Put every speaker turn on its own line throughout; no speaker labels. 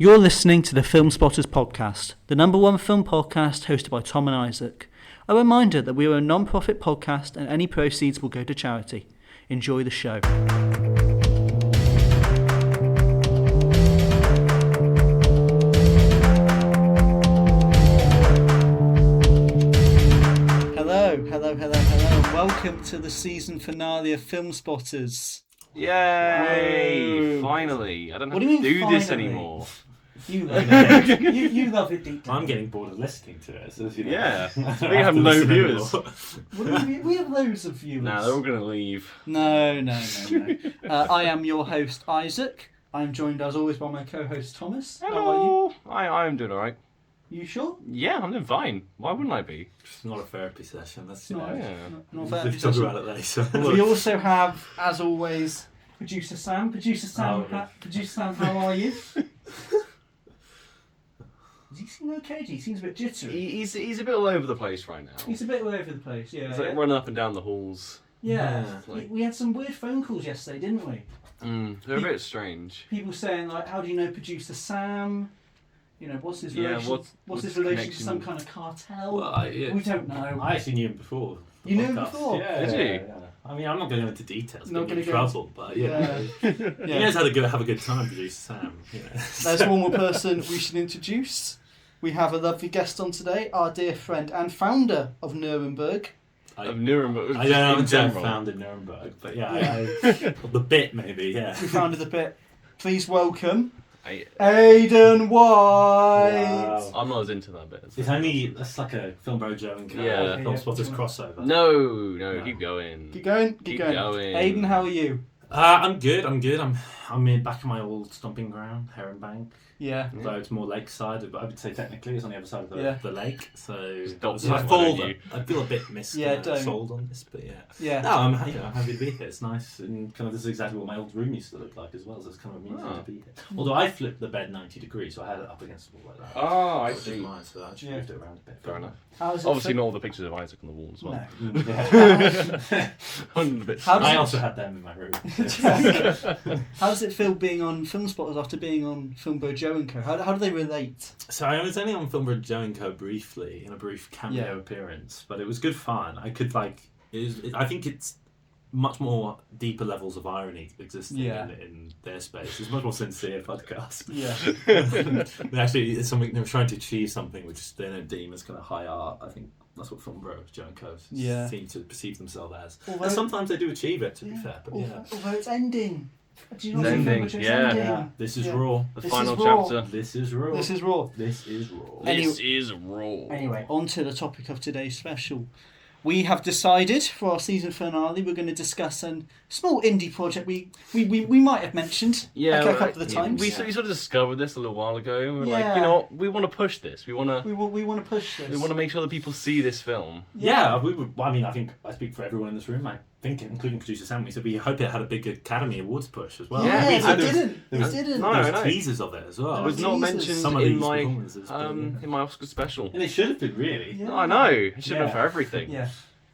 You're listening to the Filmspotters podcast, the number one film podcast hosted by Tom and Isaac. A reminder that we are a non-profit podcast and any proceeds will go to charity. Enjoy the show. Hello. Welcome to the season finale of Filmspotters.
Yay! Whoa. Finally. I don't have to do this anymore.
You love it. you love it deep down.
I'm getting bored of listening to it. So, you know,
yeah. We have no viewers.
We have loads of viewers.
Nah, they're all going to leave.
No. I am your host, Isaac. I'm joined as always by my co-host, Thomas.
Hello.
How are you?
I am doing alright.
You sure?
Yeah, I'm doing fine. Why wouldn't I be?
It's not a therapy session. That's
not a
we'll
therapy
talk
session.
about it later.
We also have, as always, Producer Sam. Producer Sam, how are you? Does he seem okay? He seems a bit jittery.
He's a bit all over the place right now.
He's a bit all over the place, yeah.
He's like running up and down the halls.
Yeah.
Like...
We had some weird phone calls yesterday, didn't we?
They're a bit strange.
People saying, like, how do you know Producer Sam? You know, what's his relation? What's his relation to some kind of cartel?
Well,
we don't know.
I actually knew him before.
You knew him before?
Yeah.
Did you?
Yeah. I mean, I'm not going to go into details.
Not
going to trouble, but yeah.
Yeah.
He knows how to have a good time, Producer Sam. You know.
There's one more person we should introduce. We have a lovely guest on today, our dear friend and founder of Nuremberg.
Of Nuremberg.
I don't know if I founded Nuremberg, but yeah. The bit maybe, yeah.
We founded the bit. Please welcome
Wow.
Aidan White.
I'm not as into that bit.
That's like a Film Bro Joe and Filmspotters crossover.
No, keep going.
Keep going. Aidan, how are you?
I'm good. I'm back in my old stomping ground, Heron Bank.
Yeah.
Although it's more lakeside, but I would say technically it's on the other side of the lake. So I feel a bit sold on this, but yeah.
Yeah.
No, I'm happy to be here. It's nice, and kind of this is exactly what my old room used to look like as well. So it's kind of amusing to be here. Although I flipped the bed 90 degrees, so I had it up against the wall like that.
Oh, I see.
Mine, so I just moved it around a bit.
Fair enough.
Obviously,
not all the pictures of Isaac on the wall as well.
No.
I also had them in my room.
How does it feel being on Filmspotters after being on Film Bro Joe and Co? How do they relate?
So I was only on Film Bro Joe and Co briefly in a brief cameo appearance, but it was good fun. I think it's much more deeper levels of irony existing in their space. It's much more sincere podcast.
Yeah.
Actually, it's something they're trying to achieve something which they don't deem as kind of high art. I think that's what Film Bro Joe and Co seem to perceive themselves as. And sometimes they do achieve it, to be fair. But
although it's ending. Do you know
ending.
It's ending?
This is raw.
The final chapter.
This is raw.
This is raw.
This is raw.
This is raw.
Anyway, on to the topic of today's special. We have decided for our season finale we're going to discuss a small indie project we might have mentioned a couple of times.
We sort of discovered this a little while ago. And we're like, you know what, we want to push this. We want to
push this.
We want to make sure that people see this film.
Yeah, I think I speak for everyone in this room. I think, including producer Sam, we said we hope it had a big Academy Awards push as well.
Yeah,
it
didn't.
There was teasers of it as well.
It was not mentioned in my Oscar special.
And it should have been, really.
Yeah.
I know. It should have been for everything.
Yeah.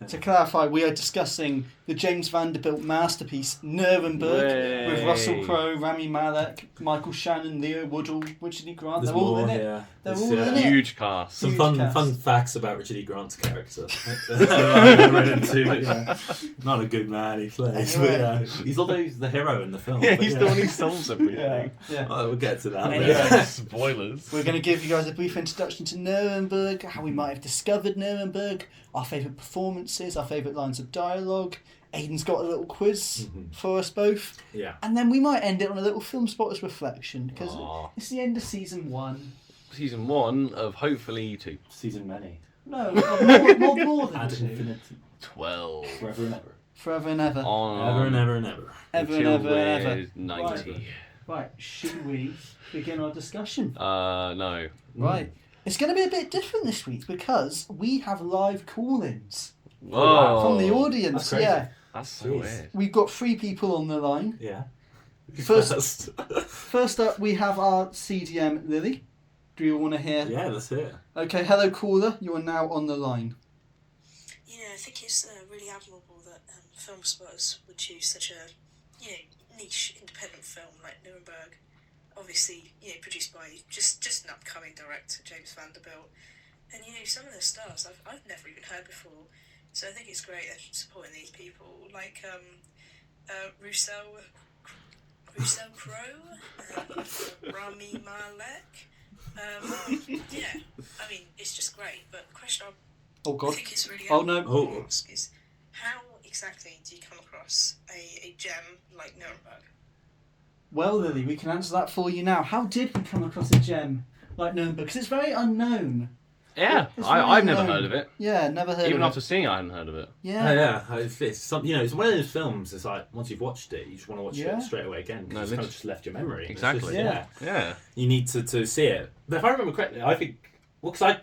To clarify, we are discussing the James Vanderbilt masterpiece Nuremberg with Russell Crowe, Rami Malek, Michael Shannon, Leo Woodall, Richard E. Grant. They're all in it.
Yeah.
They're all in it.
Huge cast.
Some fun facts about Richard E. Grant's character. I read into not a good man he plays. But, he's the hero in the film.
Yeah, he's the one who solves everything.
Yeah.
Oh, we'll get to that.
Anyway.
Spoilers.
We're going to give you guys a brief introduction to Nuremberg, how we might have discovered Nuremberg, our favourite performances, our favourite lines of dialogue. Aidan's got a little quiz for us both.
Yeah.
And then we might end it on a little Filmspotters reflection, because it's the end of season 1.
Season 1 of hopefully 2.
Season many.
No, more than 2.
Infinity.
12.
Forever and ever.
Forever and ever.
Ever and ever and ever.
Ever and ever and ever.
90.
Right, should we begin our discussion?
No.
Right. It's going to be a bit different this week because we have live call-ins from the audience.
That's crazy.
That's so weird.
We've got 3 people on the line.
Yeah.
First up, we have our CDM, Lily. Do you want to hear?
Yeah, let's hear.
Okay, hello caller. You are now on the line.
I think it's really admirable that Filmspotters would choose such a niche independent film like Nuremberg obviously, produced by just an upcoming director, James Vanderbilt. And some of the stars I've never even heard before. So I think it's great they're supporting these people, like Russell Crowe, Rami Malek. I mean, it's just great. But the question I think is really ask is, how exactly do you come across a gem like Nuremberg?
Well, Lily, we can answer that for you now. How did we come across a gem like Nuremberg? Because it's very unknown.
Yeah, I've never heard of it.
Yeah, never heard of it.
Even after seeing it, I hadn't heard of it.
Yeah.
It's it's one of those films. It's like once you've watched it, you just want to watch it straight away again because it's kind of just left your memory.
Exactly.
Yeah. You need to see it. But if I remember correctly, I think because I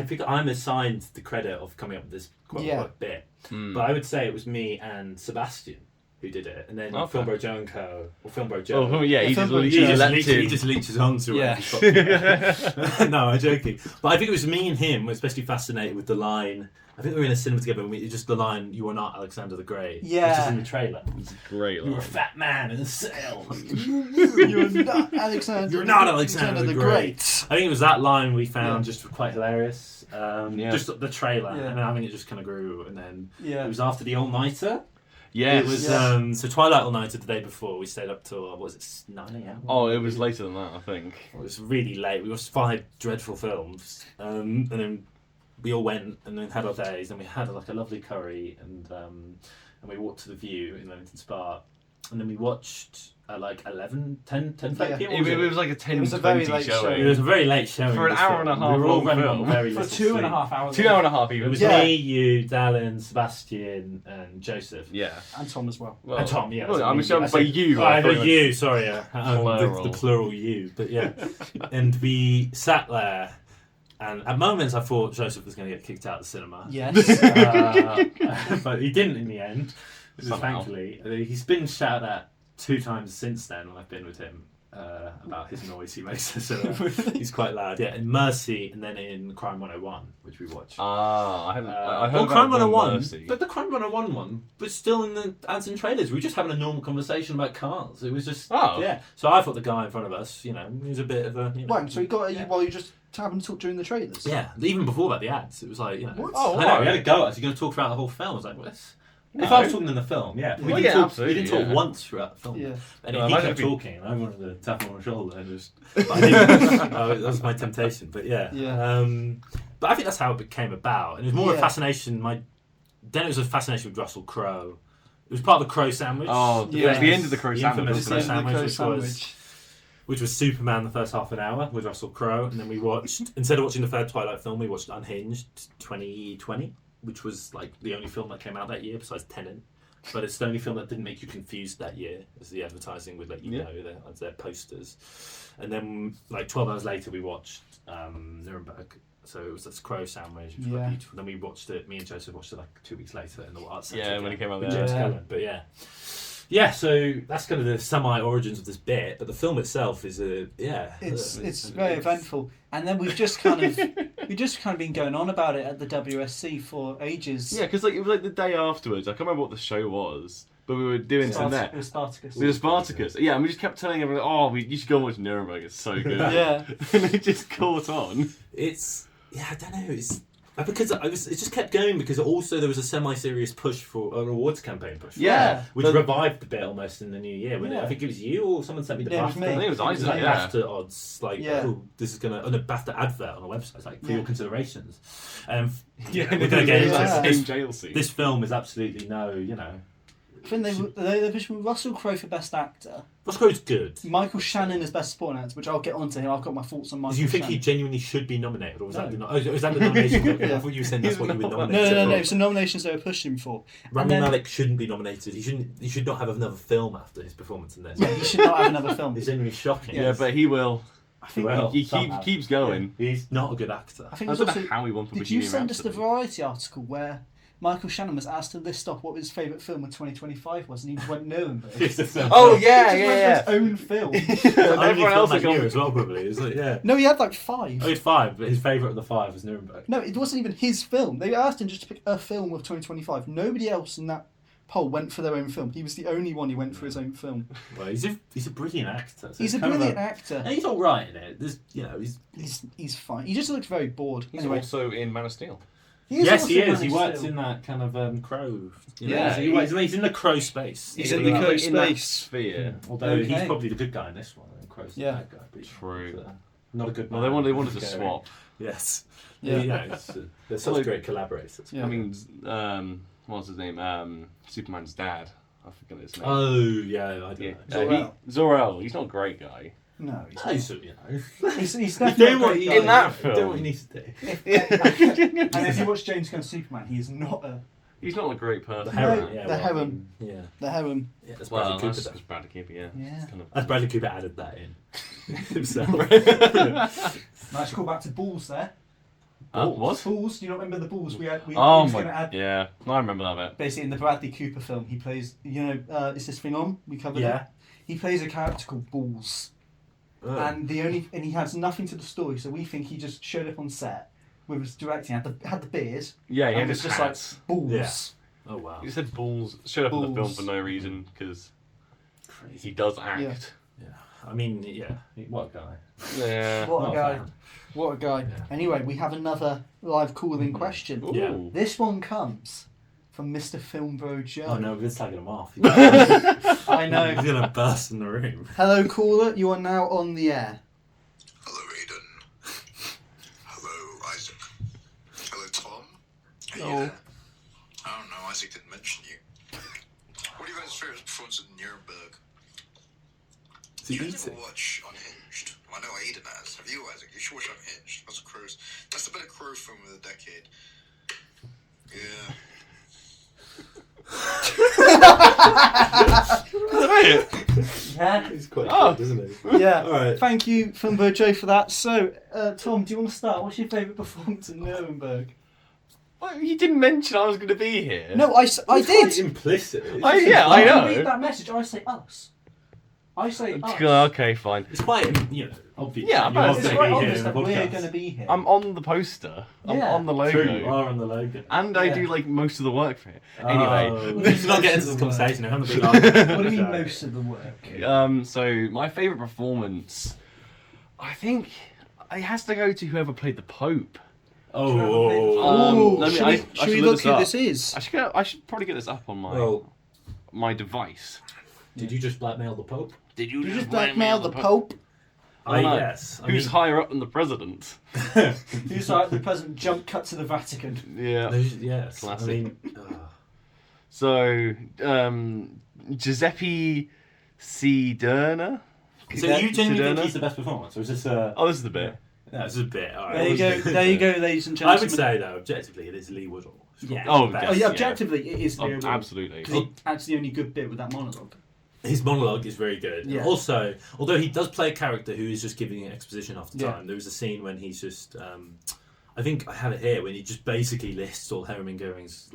think I'm assigned the credit of coming up with this quite bit. But I would say it was me and Sebastian who did it, and then Filmbro Joe and Co. Or Filmbro Joe.
Oh yeah, he
just leeches onto it. No, I'm joking. But I think it was me and him were especially fascinated with the line. I think we were in a cinema together, and just the line, "You are not Alexander the Great," which is in the trailer.
It's a great line.
You're a fat man in a cell.
You're not Alexander the Great.
I think it was that line we found just quite hilarious. Just the trailer, and then I think it just kind of grew, and then it was after the all-nighter.
Yeah,
it was so Twilight all-nighter the day before. We stayed up till 9 a.m.
Oh, it was later than that, I think.
It was really late. We watched 5 dreadful films, and then we all went and then had our days, and we had a lovely curry, and we walked to the View in Leamington Spa, and then we watched at 10 p.m.
It was like a 10
to 20
showing. It was a very late showing.
For an hour and a half.
We were all running very
for 2.5 hours.
2 hours and a half even.
It was me, you, Dallin, Sebastian, and Joseph.
Yeah.
And Tom as well.
And Tom, yeah.
Well, I'm sure by you.
You, sorry. The plural you. But yeah. And we sat there. And at moments I thought Joseph was going to get kicked out of the cinema.
Yes.
But he didn't in the end, thankfully. He's been shouted at 2 times since then when I've been with him about his noise he makes. So he's quite loud. Yeah, in Mercy and then in Crime 101, which we watched.
I haven't. I heard
Crime 101,
Mercy.
but the Crime 101 one was still in the ads and trailers. We were just having a normal conversation about cars. It was just yeah. So I thought the guy in front of us, he was a bit of a.
Wait, so he got while you just having to talk during the trailers?
Yeah, even before that, the ads. It was like
What?
Oh, I know. We had a go at us. You're going to talk throughout the whole film. I was like, what? No. If I was talking in the film, we didn't talk once throughout the film. Yeah. And he kept talking, and I wanted to tap him on the shoulder and just. But I didn't. That was my temptation. But yeah. But I think that's how it came about, and it was more a fascination. Then it was a fascination with Russell Crowe. It was part of the Crowe sandwich.
Oh, it was the end of the Crowe
sandwich. Which was Superman the first half an hour with Russell Crowe, and then we watched instead of watching the third Twilight film, we watched Unhinged 2020. Which was the only film that came out that year besides Tenet, but it's the only film that didn't make you confused that year, as the advertising would let you know their posters. And then 12 hours later we watched Nuremberg, so it was this Crow sandwich, which was quite beautiful. Then we watched it. Me and Joseph watched it 2 weeks later in the Art Centre.
Yeah, when it came out
with James Cullen. But yeah, so that's kind of the semi-origins of this bit, but the film itself is
it's very eventful, and then we've just kind of been going on about it at the WSC for ages.
Yeah, because it was the day afterwards. I can't remember what the show was, but we were doing some net.
It was Spartacus.
It was Spartacus. Yeah, and we just kept telling everyone, you should go and watch Nuremberg. It's so good.
Yeah,
and it just caught on.
I don't know. Because it just kept going because also there was a semi-serious push for an awards campaign push.
Yeah.
Which revived the bit almost in the new year. I think it was you or someone sent me the BAFTA.
I think it was Isaac.
BAFTA odds. This is going to... a BAFTA advert on a website. For your considerations. We're going to get into
jail scene.
This film is absolutely
I think they pushed Russell Crowe for Best Actor.
Russell Crowe's good.
Michael Shannon is Best Supporting Actor, which I'll get onto him. I've got my thoughts on Michael Shannon.
Do you think he genuinely should be nominated? Or was that the nomination? I thought you were saying that's what you would nominate.
No. It's the nominations they were pushing for.
Rami Malek shouldn't be nominated. He should not have another film after his performance in this.
Yeah, he should not have another film.
It's genuinely shocking.
Yeah, but he will.
I think
he keeps going.
Yeah. He's not a good actor.
I don't know how he won for
Did you send us the Variety article where Michael Shannon was asked to list off what his favourite film of 2025 was, and he just went Nuremberg.
Oh yeah.
His own film.
Everyone else that year as well, probably. Is it?
No, he had 5.
Oh, he had 5, but his favourite of the 5 was Nuremberg.
No, it wasn't even his film. They asked him just to pick a film of 2025. Nobody else in that poll went for their own film. He was the only one who went for his own film.
Well, he's a brilliant actor. So
He's a brilliant actor.
And he's all right in it.
He's fine. He just looks very bored.
He's
anyway.
also in Man of Steel.
Yes, he is. He works in that kind of crow.
Yeah,
he's in the crow space.
He's in the crow space
sphere.
Although he's probably the good guy in this one. And Crow's the bad guy.
True.
Not a good.
Well, they wanted to swap.
Yes.
Yeah.
They're such great collaborators.
Yeah. I mean, what's his name? Superman's dad. I forget his name.
Oh yeah, I don't know.
Zor-El.
He's not a great guy.
No,
he's
definitely
in that film.
Doing what he needs to do.
And if you watch James Gunn's Superman, he is not a.
He's not a great person.
The Heron.
The Heron.
Yeah.
The Heron.
Yeah, that's
Well,
Bradley Cooper.
that's Bradley Cooper. Yeah.
As Bradley Cooper added that in himself.
Nice call back to Balls there.
What?
Balls. Do you not remember the Balls we had?
Oh
was
my.
gonna add,
Yeah, I remember that bit.
basically, in the Bradley Cooper film, he plays. Is this thing on? We covered it. He plays a character called Balls, and he has nothing to the story. So we think he just showed up on set with his directing. Had the beard.
Yeah, he
and
had
was
his
just
hats.
like Balls.
Yeah. Oh wow.
He said balls. Showed up in the film
Balls.
for no reason because he does act.
Yeah.
I mean, what a guy.
Yeah.
What a guy.
fan.
What a guy.
Yeah.
Anyway, we have another live call-in question.
Ooh.
Yeah.
This one comes from Mr. Filmbro Joe.
Oh no, we're slagging him off.
I know.
He's gonna burst in the room.
Hello, caller. You are now on the air.
Hello, Aidan. Hello, Isaac. Hello, Tom. Hey,
Oh.
there. I don't know, Isaac didn't mention you. What are you guys' favourite performance in Nuremberg? You guys never watch Unhinged? I know Aidan has. Have you, Isaac? You should watch Unhinged. That's the better Crow film of the decade. Yeah.
Yeah.
He's quite
Oh.
good, isn't he?
Yeah.
All right.
Thank you, Filmbro Joe, for that. So, Tom, do you want to start? What's your favourite performance in Nuremberg?
Well, you didn't mention I was going to be here.
No, I
It's
did.
quite implicit.
I know.
I read that message. I say us. I say us.
Okay, fine.
It's quite, obvious.
Yeah,
You're
but
It's
gonna
quite
be here
obvious
in the
that we're
podcast.
going to be here.
I'm on the poster. I'm
Yeah.
on the logo.
True, you are on the logo.
And I do like most of the work for it. Anyway,
let's not get into this conversation. We're having a big
What
argument.
do you mean most of the work?
so my favourite performance, I think it has to go to whoever played the Pope.
Should we
should
look
this
who
up.
this is?
I should probably get this up on my device.
Did you just blackmail the Pope?
Did
Did you just blackmail the Pope?
Yes.
Who's higher up than the president?
Who's like the president jump cut to the Vatican?
Yeah.
Yes.
Classic.
I mean,
So, Giuseppe Ciderna?
so you genuinely think he's the best performance, or is this a?
Oh, this is the bit.
No, this is a bit. All right.
There you go. There you go, ladies and
I
gentlemen.
would say though, objectively, it is Lee Woodall.
Yeah.
Oh,
Best.
Oh, yeah,
Yeah.
objectively, it is
Oh,
Leo Wood.
absolutely.
Because he adds the only good bit with that monologue.
His monologue is very good.
Yeah.
Also, although he does play a character who is just giving exposition half the
Yeah.
time, there was a scene when he's just, I think I have it here, when he just basically lists all Herman Goering's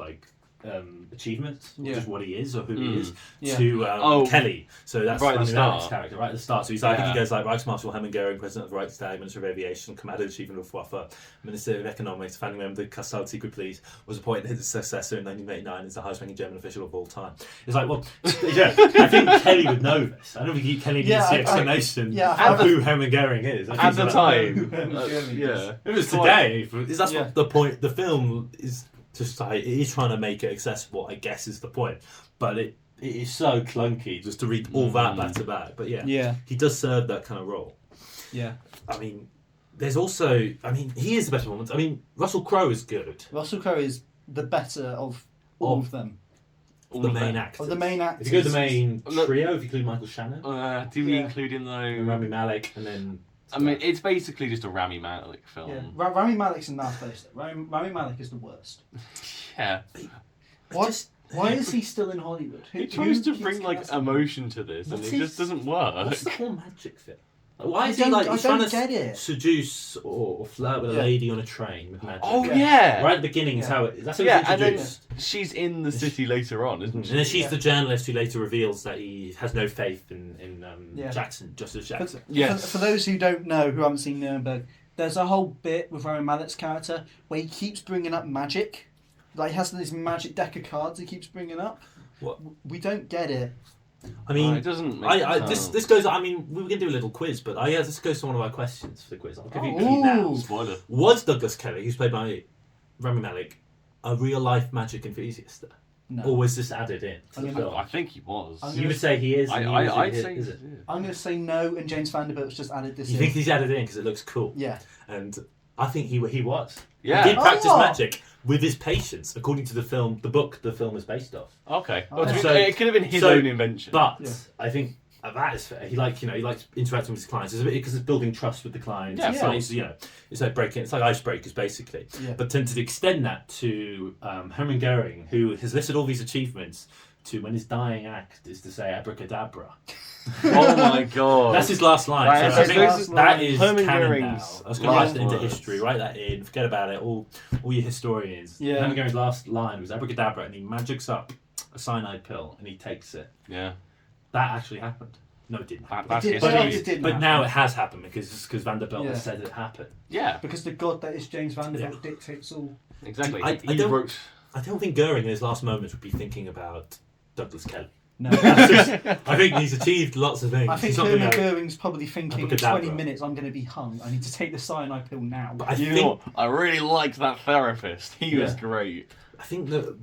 achievements, or
Yeah.
just what he is or who he is,
Yeah.
to Kelly. So that's
Right at the
Rami Malek's
start.
character, right at the start. So he's like, I think he
Yeah.
goes like Reichsmarshal Hermann Goering, President of the Reichstag, Minister of Aviation, Commander in Chief of Luftwaffe, Minister of Economics, founding member of the Castile Secret Police, was appointed his successor in 1989 as the highest-ranking German official of all time. It's like, well, yeah, I think Kelly would know this. I don't think Kelly needs
Yeah,
the explanation of who Hermann Goering is. I think
At the
he's like,
time.
Herman Goering
Yeah.
if it was today, that's
Yeah.
what the point. The film is just like, it is trying to make it accessible, I guess is the point. But it is so clunky just to read all that back to back. But
Yeah.
he does serve that kind of role.
Yeah.
I mean, there's also, he is the best performance. I mean, Russell Crowe is good.
Russell Crowe is the better of all of them.
The main actor.
Of the main actors.
If you go to the main trio, if you include Michael Shannon,
Do we
Yeah.
include in
and
though?
Rami Malek, and then...
I mean, it's basically just a Rami Malek film.
Yeah. Rami Malek's in that place. Rami Malek is the worst.
Yeah.
Why is he still in Hollywood?
He tries to bring like emotion to this, and
What's
it just
his-
doesn't work.
What's the whole magic fit? Like, why is he
I
like,
don't
he's trying to
get it.
seduce or flirt with a
Yeah.
lady on a train with magic?
Oh
Yeah.
yeah.
Right at the beginning is how it, that's how
Yeah,
it's
and then
introduced.
she's in the city later on, isn't
And
she?
then she's
Yeah.
the journalist who later reveals that he has no faith in
Yeah.
Justice Jackson.
Yes.
For those who don't know, who haven't seen Nuremberg, there's a whole bit with Rami Malek's character where he keeps bringing up magic. Like, he has this magic deck of cards he keeps bringing up. We don't get it.
I mean,
it doesn't make
this goes. I mean, we were gonna do a little quiz, but this goes to one of our questions for the quiz. I'll give you a key now.
Spoiler.
Was Douglas Kelly, who's played by Rami Malek, a real life magic enthusiast?
No.
Or was this added in?
I think he was.
You would say he is.
I'd say
is it?
I'm going to say no, and James Vanderbilt's just added this.
You think he's added in because it looks cool?
Yeah.
And I think he was.
Yeah.
He did practice magic with his patients, according to the book the film is based off.
Okay.
Oh,
So it could have been his own invention.
But I think that is fair. He likes interacting with his clients. It's a bit because it's building trust with the clients.
Yeah,
It's like breaking. It's like icebreakers basically.
Yeah.
But then to extend that to Hermann Goering, who has listed all these achievements, to when his dying act is to say abracadabra.
Oh my god.
That's his last line. That is
Hermann
canon
Goering's
now. That's going to write it into
words.
history. Write that in. Forget about it. All your historians.
Yeah.
Hermann Goering's last line was abracadabra, and he magics up a cyanide pill, and he takes it.
Yeah.
That actually happened. No, it didn't happen.
That's
It
history.
did
But
happen.
now it has happened because Vanderbilt has said it happened.
Yeah.
Because the god that is James Vanderbilt dictates all.
Exactly.
I
He
don't-
wrote.
I don't think Goering in his last moments would be thinking about Douglas Kelly.
No.
I think he's achieved lots of things.
I think
He's not
Hermann
gonna-
Goering's probably thinking, in
Abracadabra.
20 minutes I'm going to be hung. I need to take the cyanide pill now.
But I
You
think
know what? I really liked that therapist. He was
Yeah.
great.
I think the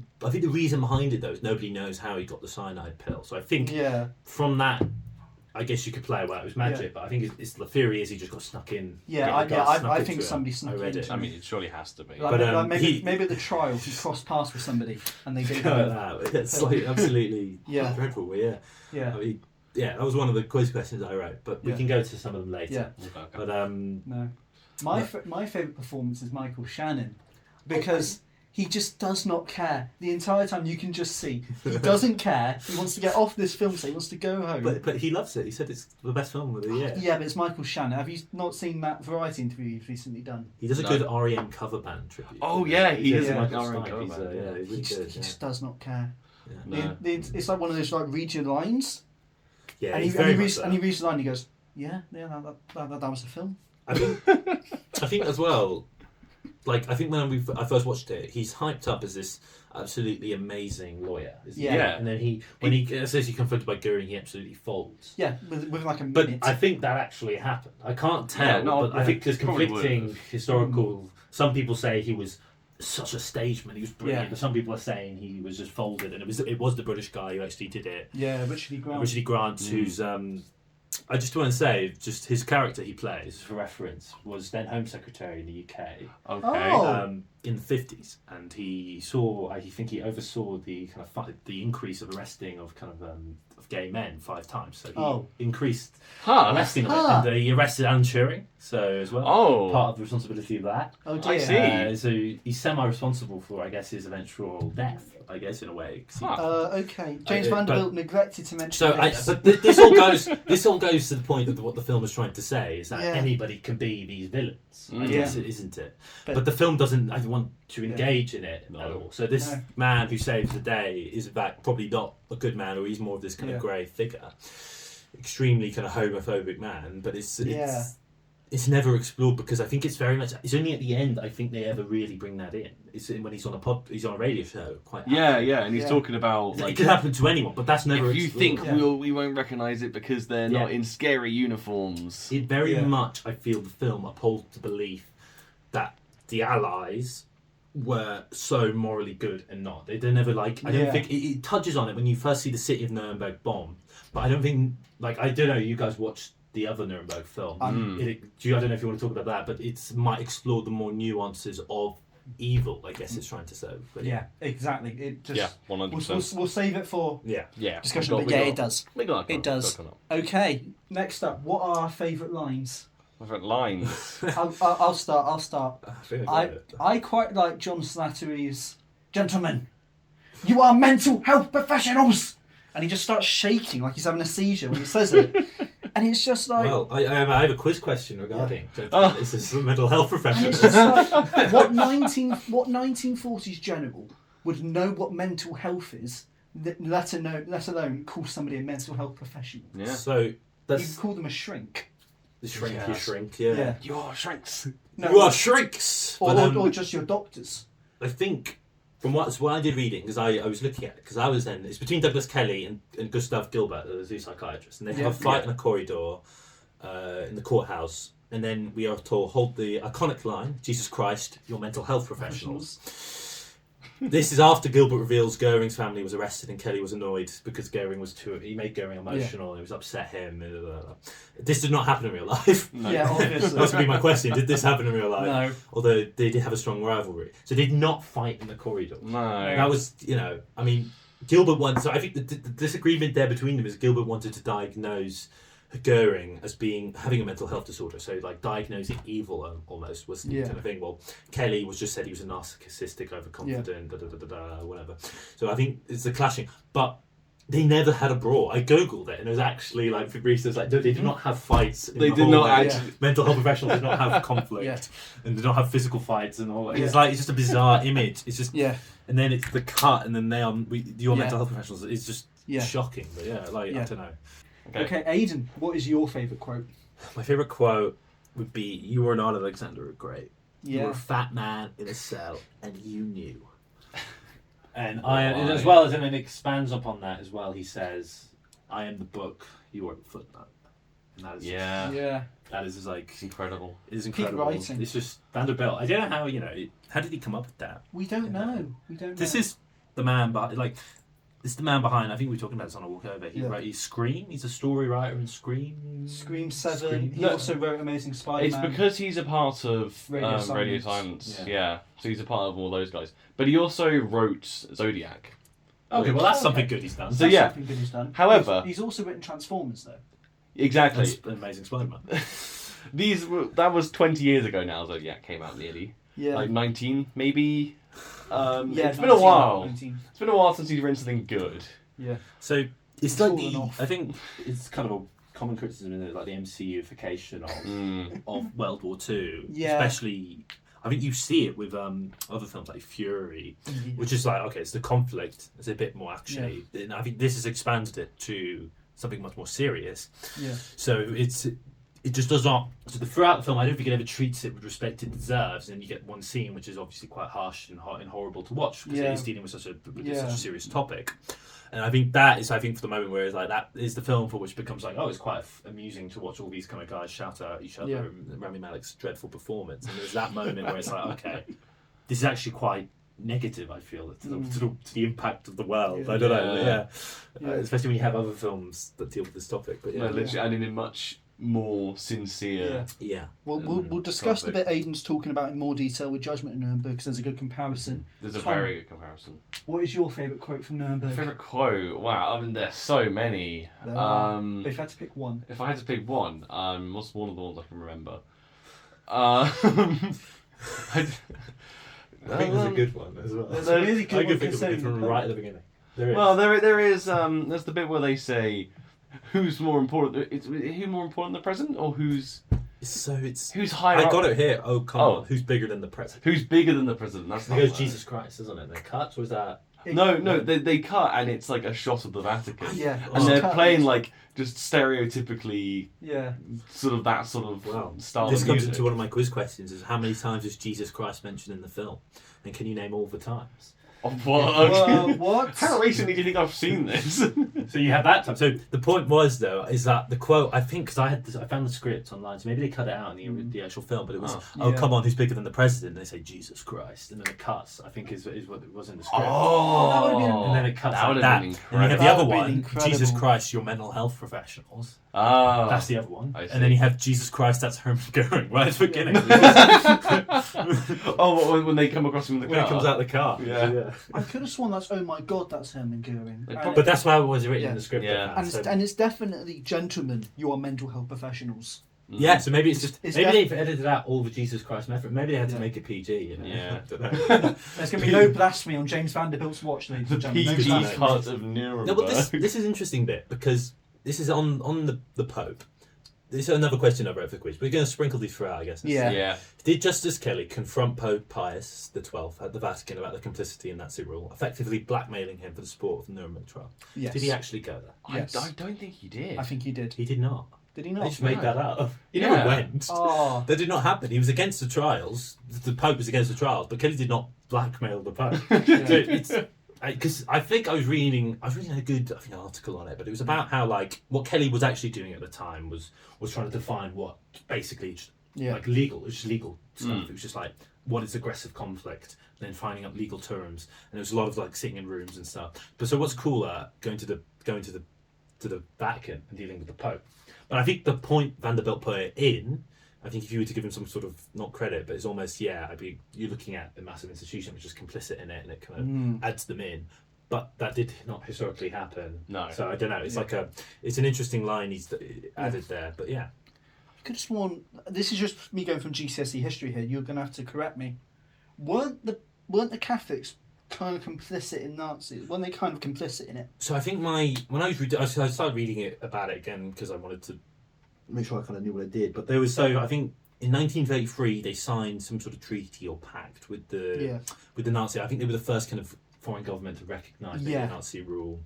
reason behind it though is nobody knows how he got the cyanide pill. So I think
Yeah.
from that, I guess you could play well. It was magic, but I think it's the theory is he just got snuck in.
Yeah, I think somebody snuck
read
in.
it.
I mean, it surely has to be.
Like,
But,
maybe at the trial he crossed paths with somebody and they gave him
that. It's like absolutely dreadful. But yeah.
Yeah.
I mean, that was one of the quiz questions I wrote, but we can go to some of them later.
Yeah.
Okay.
But
No. My favourite performance is Michael Shannon because he just does not care. The entire time you can just see he doesn't care. He wants to get off this film set. He wants to go home.
but he loves it. He said it's the best film of the year.
Yeah, but it's Michael Shannon. Have you not seen that variety interview he's recently done?
He does a good REM cover band tribute.
Oh, yeah, he
does
is
a
a
Michael
R.E.M.
Stipe.
cover
He's,
band,
yeah, he's really good.
He just does not care.
No.
It's like one of those like read your lines,
Yeah,
and
he's
he
very
reads
much
and he
that.
reads the line. And he goes, "Yeah, that was the film."
I think as well, like I think when I first watched it, he's hyped up as this absolutely amazing lawyer. Isn't he?
Yeah.
And then when he says he's confronted by Goering, he absolutely folds.
Yeah, with like a
But
minute.
I think that actually happened. I can't tell.
Yeah, no,
but I think there's
probably
conflicting
would.
historical. Some people say he was such a stageman. He was brilliant.
Yeah.
But some people are saying he was just folded, and it was the British guy who actually did it.
Yeah, Richard E. Grant.
Richard E. Grant, who's I just want to say, just his character he plays, for reference, was then Home Secretary in the UK
Okay.
Oh.
in the 50s, and he oversaw the kind of the increase of arresting of of gay men 5 times. So he increased arresting of it, and he arrested Alan Turing, so as well.
Oh.
Part of the responsibility of that.
Oh dear.
I see.
So he's semi-responsible for, I guess, his eventual death. I guess in a way. 'Cause he-
Okay. James
but-
Vanderbilt neglected to mention
So,
this.
this all goes. This all goes to the point of what the film is trying to say is that
Yeah.
anybody can be these villains. I
Mm.
guess
Yeah.
it isn't it?
But-
But the film doesn't want to engage in it at all. So this
No.
man who saves the day is in fact probably not a good man, or he's more of this kind of grey figure, extremely kind of homophobic man. But it's never explored because I think it's very much. It's only at the end I think they ever really bring that in. It's when he's on a radio show. Quite
Yeah,
happily.
and he's talking about
It
like
could happen to anyone, but that's never.
if you
explored.
think we won't recognise it because they're not in scary uniforms.
It very much, I feel, the film upholds the belief that the Allies were so morally good and not. They're never like. I don't think it touches on it when you first see the city of Nuremberg bombed, but I don't think I don't know. You guys watched the other Nuremberg film. I don't know if you want to talk about that, but it might explore the more nuances of evil. I guess it's trying to say. But
Yeah, exactly. It just
100%.
we'll save it for
Yeah,
discussion. But it does. It does.
Favorite
Okay, next up, what are our favourite lines?
lines.
I'll start.
I think I got it.
I quite like John Slattery's "Gentlemen, you are mental health professionals," and he just starts shaking like he's having a seizure when he says it, and it's just like.
Well, I have a quiz question regarding. This is a mental health
And
professional.
it's just like, what 1940s general would know what mental health is, let alone call somebody a mental health professional?
Yeah.
So
You
that's
call them a shrink.
the shrink.
Yes.
You shrink. Yeah.
You're shrinks.
No,
You are shrinks.
or,
But,
or just your doctors.
I think From what I did reading, because I was looking at it, because I was then, it's between Douglas Kelly and Gustav Gilbert, the zoo psychiatrist, and they have a fight in a corridor in the courthouse, and then we are told, hold the iconic line, Jesus Christ, your mental health professionals. This is after Gilbert reveals Goering's family was arrested and Kelly was annoyed because Goering was he made Goering emotional and it was upset him. Blah, blah, blah. This did not happen in real life.
No. Yeah, obviously.
That's going to be my question. Did this happen in real life?
No.
Although they did have a strong rivalry. So they did not fight in the corridor.
No.
That was, I mean, Gilbert wanted... So I think the disagreement there between them is Gilbert wanted to diagnose Goering as having a mental health disorder, so like diagnosing evil almost was the kind of thing. Well, Kelly said he was a narcissistic, overconfident, whatever. So I think it's the clashing, but they never had a brawl. I googled it, and it was actually like Fabrice was like, no, they did not have fights.
They did not actually.
Mental health professionals did not have conflict, and did not have physical fights and all. It's like it's just a bizarre image. It's just and then it's the cut, and then your mental health professionals. It's just shocking, but I don't know.
Okay, Aidan, what is your favourite quote?
My favourite quote would be, "You were not Alexander the Great.
Yeah.
You were a fat man in a cell, and you knew."
And as well as, and it expands upon that as well. He says, "I am the book. You are the footnote." And that is that is like
incredible.
It is incredible.
Writing.
It's just Vanderbilt. I don't know how how did he come up with that?
We don't know.
This is the man, It's the man behind. I think we were talking about this on a walk over. He's Scream. He's a story writer in Scream.
Scream 7. He also wrote Amazing Spider-Man.
It's because he's a part of Radio Silence. Yeah. So he's a part of all those guys. But he also wrote Zodiac.
Okay, well that's something good he's done.
So
something good he's done.
However,
he's also written Transformers though.
Exactly.
Amazing Spider-Man.
That was 20 years ago now. Zodiac came out nearly.
Yeah.
Like 19 maybe. It's
19,
been a while.
19.
It's been a while since he's written something good.
Yeah.
So it's like
I think it's kind of a common criticism in like the MCUification
of World War II.
Yeah.
Especially, I think you see it with other films like Fury, which is like, okay, it's the conflict. It's a bit more actiony. Yeah. And I think this has expanded it to something much more serious.
Yeah.
So it just does not. So throughout the film, I don't think it ever treats it with respect it deserves. And you get one scene which is obviously quite harsh and horrible to watch because it is dealing with such a serious topic. And I think that is, for the moment, where it's like that is the film for which becomes like, oh, it's quite amusing to watch all these kind of guys shout at each other and Rami Malek's dreadful performance. And there's that moment where it's like, okay, this is actually quite negative. I feel to the impact of the world. I don't know. Especially when you have other films that deal with this topic. But
literally, and in a much more sincere.
Yeah.
Well, we'll discuss the bit Aidan's talking about in more detail with Judgment in Nuremberg because there's a good comparison.
There's a very good comparison.
What is your favourite quote from Nuremberg?
Favourite quote? Wow, I mean, there's so many.
If you had to pick one.
If I had to pick one, what's one of the ones I can remember?
I think there's a good one as well.
There's a really good one.
I could think of it from right at the beginning. There is.
Well, there is. There's the bit where they say, "Who's more important? Who more important, the president, or who's higher?
I
up?
got it here. Oh, come on. Who's bigger than the president?
Who's bigger than the president? That's
it goes Jesus Christ, isn't it? They cut, or is that?
No. They cut, and it's like a shot of the Vatican.
Yeah.
And they're playing like just stereotypically.
Yeah.
Sort of that sort of style.
This
of
comes
music.
into one of my quiz questions: is how many times is Jesus Christ mentioned in the film, and can you name all the times?
Oh, what?
What?
How recently do you think I've seen this?
So you have that time. So the point was though is that the quote, I think, because I found the script online, so maybe they cut it out in the actual film, but it was come on, who's bigger than the president? And they say Jesus Christ, and then it cuts. I think is what it was in the script.
That would have been,
and then it cuts
that
like
would
that.
have been incredible.
And you have the
That
other
would have been
one,
incredible.
Jesus Christ, your mental health professionals.
Oh,
That's the other one.
I see.
And then you have Jesus Christ, that's Herman Goering, right at the beginning.
when they come across him in the car.
When he comes out the car.
Yeah.
I could have sworn that's oh my god, that's Herman Goering.
But that's why it was written in the script.
Yeah.
And it's definitely gentlemen, you are mental health professionals.
Yeah, so maybe it's just
It's
maybe they've edited out all the Jesus Christ method. Maybe they had to make it PG. You know?
Yeah.
I don't know.
There's going to be no blasphemy on James Vanderbilt's watch, ladies
The
and gentlemen.
PG
No blasphemy.
cut of Nuremberg.
No, but this is an interesting bit because this is on the Pope. This is another question I wrote for the quiz. We're going to sprinkle these throughout, I guess.
Yeah.
Did Justice Kelly confront Pope Pius XII at the Vatican about the complicity in Nazi rule, effectively blackmailing him for the support of the Nuremberg trial?
Yes.
Did he actually go there?
Yes.
I don't think he did.
I think he did.
He did not.
Did he not?
They just made that up. He
Yeah.
never went.
Oh.
That did not happen. He was against the trials. The Pope was against the trials, but Kelly did not blackmail the Pope. So it's because I think I was reading a good article on it, but it was about how like what Kelly was actually doing at the time was trying to define what basically like legal. It was just legal stuff. It was just like what is aggressive conflict, and then finding up legal terms, and there was a lot of like sitting in rooms and stuff. But so what's cooler going to the Vatican and dealing with the Pope? But I think the point Vanderbilt put it in, I think if you were to give him some sort of, not credit, but it's almost, you're looking at a massive institution which is complicit in it and it kind of adds them in. But that did not historically happen.
No.
So I don't know. It's like it's an interesting line he's added there. But yeah.
I could have sworn, this is just me going from GCSE history here, you're going to have to correct me. Weren't the Catholics kind of complicit in Nazis? Weren't they kind of complicit in it?
So I think when I started reading it about it again because I wanted to make sure I kind of knew what I did. But there was I think in 1933 they signed some sort of treaty or pact with the Nazi. I think they were the first kind of foreign government to recognise the Nazi rule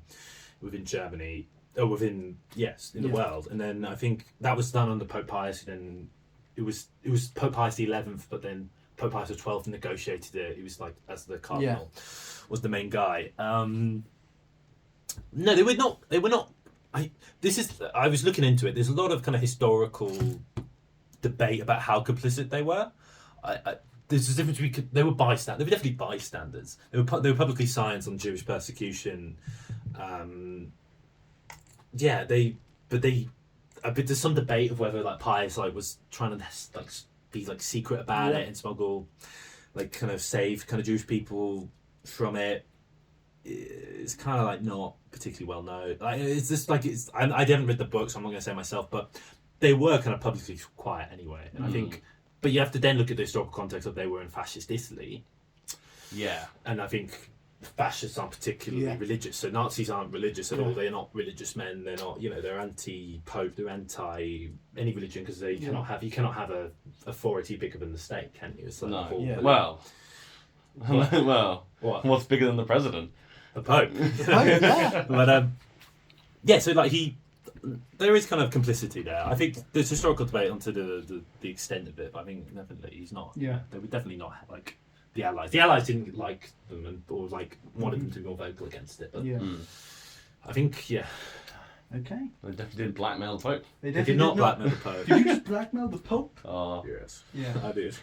within Germany. In the world. And then I think that was done under Pope Pius. And it was Pope Pius XI, but then Pope Pius XII negotiated it. He was like as the cardinal was the main guy. No, they were not. I was looking into it. There's a lot of kind of historical debate about how complicit they were. There's a difference. They were bystanders. They were definitely bystanders. They were publicly silenced on Jewish persecution. There's some debate of whether like Pius like was trying to like be like secret about it and smuggle like kind of save kind of Jewish people from it. It's kind of like not particularly well known. Like it's just like I haven't read the book, so I'm not going to say it myself, but they were kind of publicly quiet anyway. And I think, but you have to then look at the historical context of they were in fascist Italy.
Yeah,
and I think fascists aren't particularly religious, so Nazis aren't religious at all. They're not religious men. They're not, they're anti-pope. They're anti any religion because you cannot have a authority bigger than the state, can you? It's like
well,
what?
What's bigger than the president?
The Pope. But so like there is kind of complicity there. I think there's historical debate onto the extent of it, but I think definitely he's not.
Yeah,
they would definitely not like the Allies. The Allies didn't like them or like wanted them to be more vocal against it. But I think
Okay.
They definitely did blackmail the Pope.
They did not blackmail the Pope.
Did you just blackmail the Pope?
Oh.
Yes.
Yeah.
I did.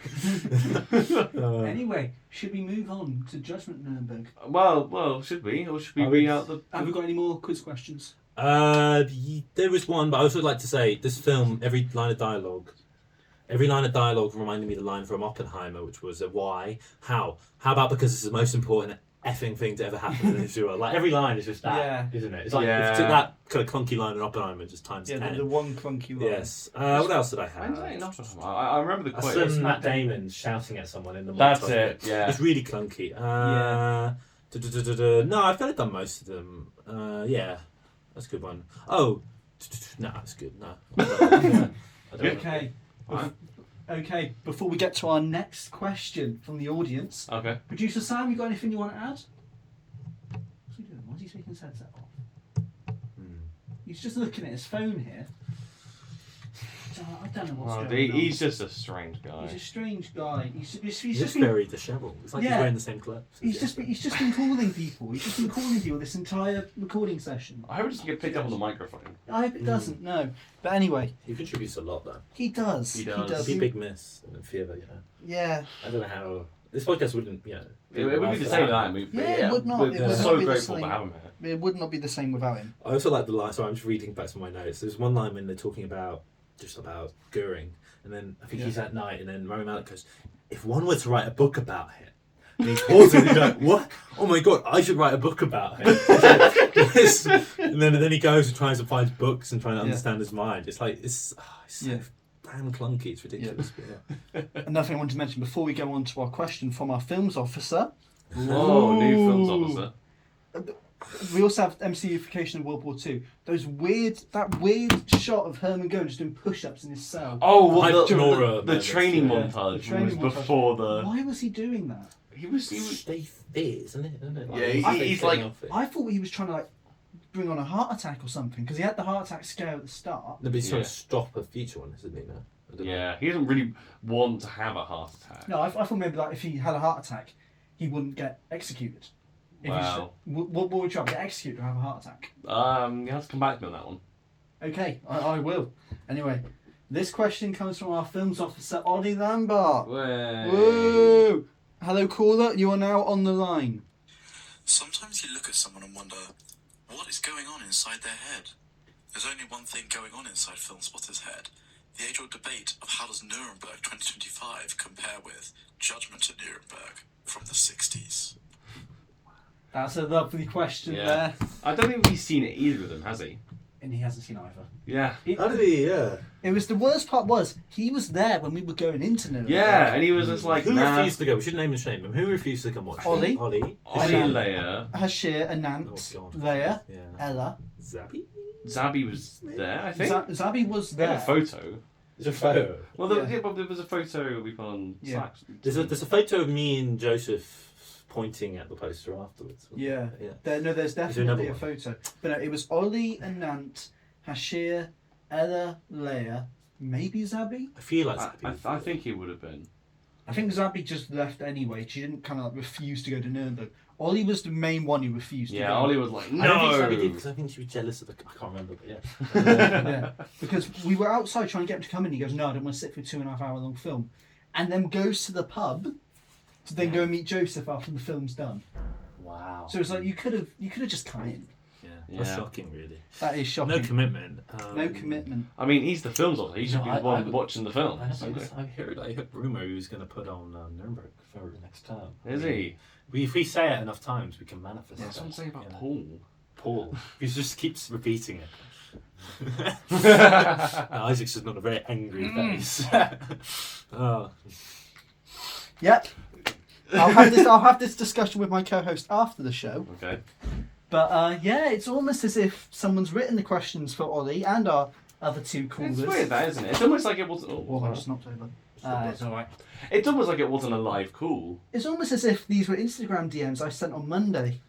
Anyway, should we move on to Judgment Nuremberg?
Well, should we? Or should we bring out the...
Have we got any more quiz questions?
There was one, but I also would like to say, this film, every line of dialogue reminded me of the line from Oppenheimer, which was why, how about because it's the most important effing thing to ever happen in the history of the world. Like every line is just that, isn't it? It's like if you took that kind of clunky line in Oppenheimer just times 10.
The one clunky line.
Yes. What else did I have?
I remember the quote.
Matt Damon shouting at someone in the
That's it. Yeah.
It's really clunky. No, I've kind of done most of them. Yeah, that's a good one. Oh, no, that's good. No.
Okay. Okay, before we get to our next question from the audience, Producer Sam, you got anything you want to add? What's he doing? Why is he taking his headset off? He's just looking at his phone here. I don't know what's going on.
He's just a strange guy.
He's a strange guy. He's
just very dishevelled. It's like he's wearing the same clothes.
He's just been calling people. He's just been calling people this entire recording session.
I hope it doesn't get picked up on the microphone.
I hope it doesn't. No, but anyway,
he contributes a lot though.
He does.
It'd be a big miss in theater,
Yeah.
I don't know how this podcast wouldn't.
It would be the same without him.
It would not.
We're so grateful to have him here.
It would not be the same without him.
I also like the line. So I'm just reading back some of my notes. There's one line when they're talking about Goering, and then I think he's at night, and then Rami Malek goes, "If one were to write a book about him," and he pauses, and he's like, "What? Oh my god, I should write a book about him." And then he goes and tries to find books and trying to understand his mind. It's like it's so damn clunky. It's ridiculous.
Another thing I wanted to mention before we go on to our question from our films officer.
Oh, new films officer.
We also have MCUification of World War II. That weird shot of Herman Goering just doing push-ups in his cell.
Oh, well, the training montage was before the...
Why was he doing that?
He was
Stay fit, isn't it?
Yeah, he's like...
I thought he was trying to bring on a heart attack or something, because he had the heart attack scare at the start.
No, but he's trying to stop a future one, isn't he? No?
Yeah, he doesn't really want to have a heart attack.
No, I thought maybe like if he had a heart attack, he wouldn't get executed.
Wow.
What would you try? Get executed or have a heart attack?
You have to come back to me on that one.
Okay, I will. Anyway, this question comes from our films officer, Ollie Lambert. Woo! Hello, caller. You are now on the line.
Sometimes you look at someone and wonder, what is going on inside their head? There's only one thing going on inside Filmspotters' head. The age-old debate of how does Nuremberg 2025 compare with Judgment at Nuremberg from the 60s?
That's a lovely question there.
I don't think he's seen it either of them, has he?
And he hasn't seen either.
Yeah.
How did he? Yeah.
It was the worst part was he was there when we were going into Nuremberg.
Yeah, and he was just like,
Who refused to go? We should name and shame him. Who refused to come watch?
Ollie.
Ollie,
Leia.
Hashir, Anant, Leia,
Yeah.
Ella.
Zabi was there, I think.
Zabi was
They had
there.
a photo.
There's a photo.
Well, there was a photo we put on Slack.
There's a photo of me and Joseph pointing at the poster afterwards.
Yeah.
Yeah.
There's
there
definitely a
another
photo. But no, it was Ollie, Anant, Hashir, Ella, Leia, maybe Zabi.
I feel like
I think it would have been.
I think Zabi just left anyway. She didn't kind of like refuse to go to Nuremberg. Ollie was the main one who refused to go.
Yeah, Ollie was like, no.
I don't think Zabi did because I think she was jealous of the. I can't remember, but yeah.
Yeah, because we were outside trying to get him to come in. He goes, "No, I don't want to sit through a 2.5 hour long film," and then goes to the pub to then go and meet Joseph after the film's done.
Wow.
So it's like you could have just come in.
That's shocking, really.
That is shocking.
No commitment.
No commitment.
I mean, he's the film's author. He should be the one watching the film.
I heard rumour he was going to put on Nuremberg for the next term.
Is he?
If we say it enough times, we can manifest it.
That's what I'm saying about Paul.
Paul. He just keeps repeating it. Isaac's just not a very angry face. Oh.
Yep. I'll have this discussion with my co-host after the show.
Okay.
But yeah, it's almost as if someone's written the questions for Ollie and our other two callers.
It's weird, that, isn't it? It's almost like it wasn't.
Oh, I just knocked over. It's alright.
It's almost like it wasn't a live call.
It's almost as if these were Instagram DMs I sent on Monday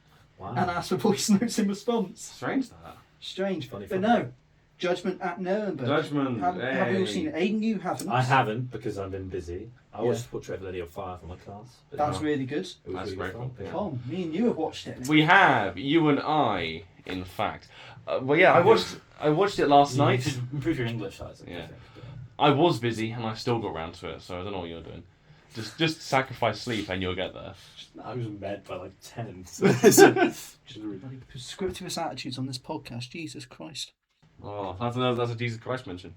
and asked for voice notes in response.
Strange that.
Strange.
Funny.
But no, Judgment at Nuremberg.
Judgment.
Have you all seen it? Aidan, you haven't.
I haven't because I've been busy. I watched Portrait of a Lady on Fire for my class.
That's really good.
It was
That's
really
very
fun.
cool. Yeah.
Tom, me and you have watched it.
We have, you and I, in fact. Well, yeah, I watched it last night.
You should improve your English, Isaac.
Yeah. I was busy and I still got round to it, so I don't know what you're doing. Just sacrifice sleep and you'll get there.
I was in bed by like 10.
Bloody prescriptivist attitudes on this podcast. Jesus Christ.
Oh, that's a Jesus Christ mention.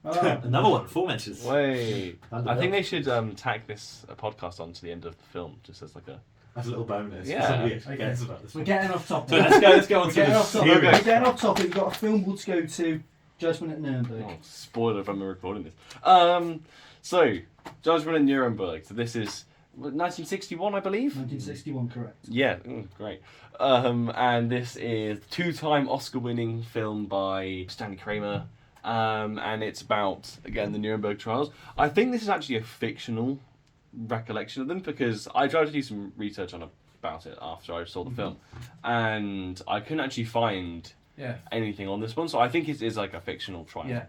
Another one, 4 mentions.
Wait. I think they should tack this podcast on to the end of the film, just as like a...
That's a little bonus.
Yeah.
Okay.
We're getting off topic.
So let's go on to
Getting
the
off topic.
series.
We're getting off topic. We've got a film board to go to. Judgment at Nuremberg.
Oh, spoiler if I'm recording this. So, Judgment at Nuremberg. So this is 1961, I believe?
1961, correct.
Yeah, great. And this is 2-time Oscar-winning film by Stanley Kramer. And it's about, again, the Nuremberg trials. I think this is actually a fictional recollection of them because I tried to do some research about it after I saw the film. And I couldn't actually find anything on this one. So I think it is like a fictional trial.
Yeah.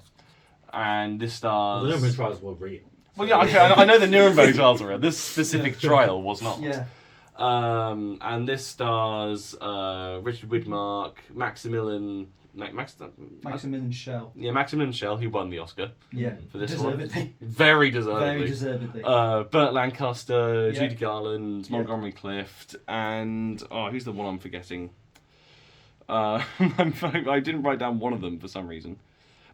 And this stars...
The Nuremberg trials were real.
Well, yeah, okay, I know the Nuremberg trials are real. This specific trial was not.
Yeah.
And this stars Richard Widmark, Maximilian
Schell.
Yeah, Maximilian Schell, who won the Oscar.
Yeah.
For this
deservedly.
one. Very deservedly.
Very deservedly.
Burt Lancaster,
Yeah.
Judy Garland, Montgomery Clift, and who's the one I'm forgetting? I didn't write down one of them for some reason.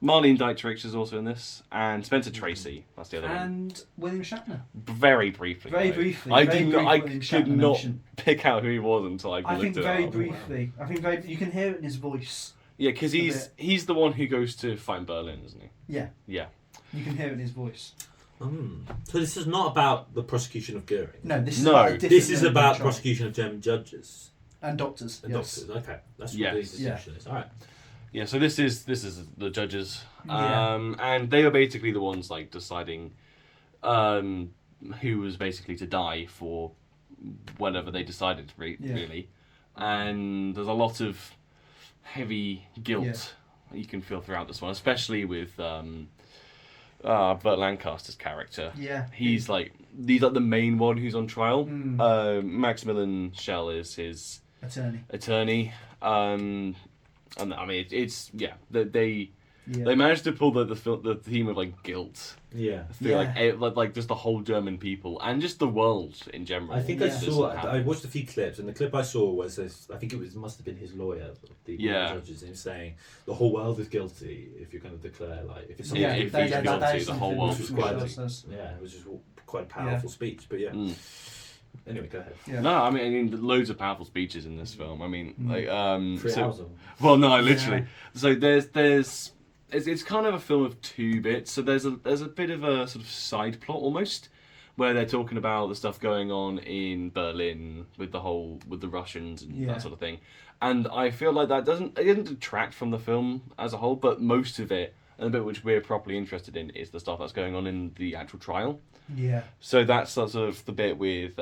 Marlene Dietrich is also in this, and Spencer Tracy. That's the other one.
And William Shatner.
Very briefly.
Very
though.
briefly.
I
very
did
brief
not. I
William
could
Shatner
not
mention.
pick out who he was until I
I think
looked it
very
up.
briefly. I think you can hear it in his voice.
Yeah, because he's the one who goes to fight in Berlin, isn't he?
Yeah.
Yeah.
You can hear it in his voice.
So this is not about the prosecution of Goering.
No, this is
No.
about a different
This is
Nuremberg
about
trial.
prosecution of German judges
And doctors.
and
yes.
doctors. Okay, that's what
Yes.
the distinction is. All right.
Yeah, so this is the judges,
Yeah.
and they were basically the ones like deciding who was basically to die for whatever they decided, really. And there's a lot of heavy guilt you can feel throughout this one, especially with Burt Lancaster's character.
Yeah.
He's like the main one who's on trial. Maximilian Schell is his attorney. And I mean, they managed to pull the theme of like guilt.
Yeah.
Through, like just the whole German people and just the world in general.
I think I watched a few clips, and the clip I saw was this, I think must have been his lawyer, the judges, him saying the whole world is guilty if you're going to declare like if it's something
if he's guilty, the whole world
is quite it was just quite a powerful speech. But anyway, go ahead.
Yeah. No, I mean, loads of powerful speeches in this film. I mean, like
3 hours.
Well, no, literally. So there's. It's kind of a film of two bits. So there's a bit of a sort of side plot almost, where they're talking about the stuff going on in Berlin with the Russians and that sort of thing. And I feel like it doesn't detract from the film as a whole, but most of it, and the bit which we're properly interested in, is the stuff that's going on in the actual trial.
Yeah.
So that's sort of the bit with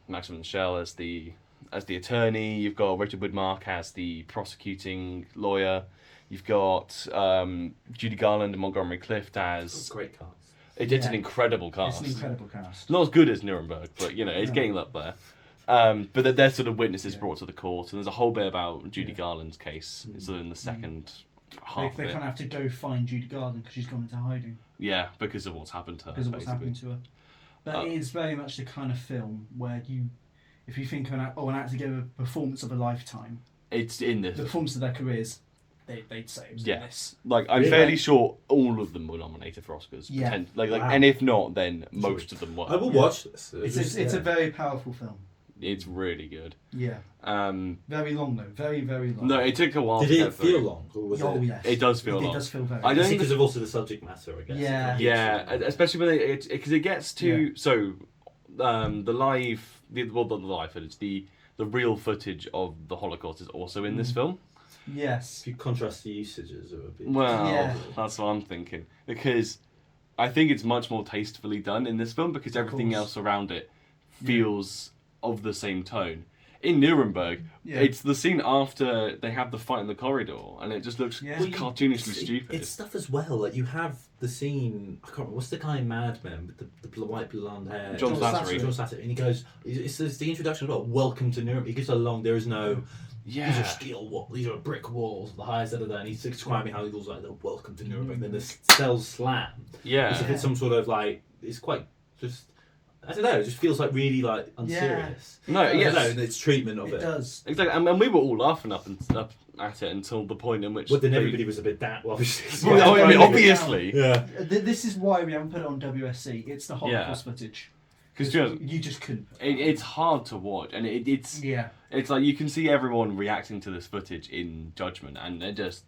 Maximilian Schell as the attorney. You've got Richard Widmark as the prosecuting lawyer. You've got Judy Garland and Montgomery Clift as...
Great cast.
It's an incredible cast.
It's an incredible cast.
Not as good as Nuremberg, but, it's getting up there. But they're sort of witnesses brought to the court, and there's a whole bit about Judy Garland's case. It's in the second half
They kind of have to go find Judy Garland because she's gone into hiding.
Yeah, because of what's happened to her.
Because of what's happened to her. But it is very much the kind of film where if you think of an actor gave a performance of a lifetime,
it's in this.
The performance of their careers, they'd say it was in this.
Like, I'm fairly sure all of them were nominated for Oscars.
Yeah.
And if not, then most of them were.
I will watch this.
It's a very powerful film.
It's really good.
Yeah. Very long though. Very, very long.
No, it took a while.
Did it feel long? Or was it?
Yes.
It does feel long.
It does feel very.
I don't think because of also the subject matter, I guess.
Yeah.
Yeah, especially when because it gets to the live footage, the real footage of the Holocaust is also in this film.
Yes.
If you contrast the usages, it would be.
Well, that's what I'm thinking, because I think it's much more tastefully done in this film because everything else around it feels of the same tone. In Nuremberg, it's the scene after they have the fight in the corridor, and it just looks cartoonishly stupid.
It's stuff as well. Like you have the scene. I can't remember what's the guy in Mad Men with the white blonde hair.
John Slattery,
and he goes. It's the introduction of welcome to Nuremberg. He gives a long. There is no.
Yeah.
These are steel walls. These are brick walls. The highest and he's describing how he goes like, "Welcome to Nuremberg." Then the cells slam.
Yeah.
As if it's some sort of like. It's quite just. I don't know. It just feels like really like unserious.
No,
I don't know, its treatment of it.
It does
exactly, and we were all laughing up at it until the point in which.
Well, then everybody was a bit obviously.
Well, I mean, obviously.
Yeah.
This is why we haven't put it on WSC. It's the Holocaust footage.
Because
you just couldn't.
It's hard to watch, and it's like you can see everyone reacting to this footage in judgment, and they're just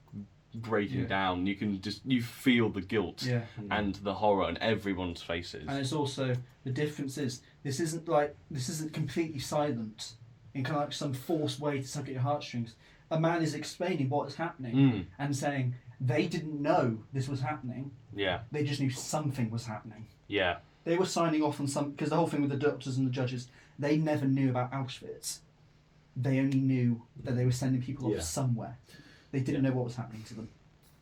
breaking down. You feel the guilt and the horror on everyone's faces.
And it's also the difference is this isn't completely silent in kind of like some forced way to tug at your heartstrings. A man is explaining what is happening and saying they didn't know this was happening.
Yeah.
They just knew something was happening.
Yeah.
They were signing off on because the whole thing with the doctors and the judges, they never knew about Auschwitz. They only knew that they were sending people off somewhere. They didn't know what was happening to them.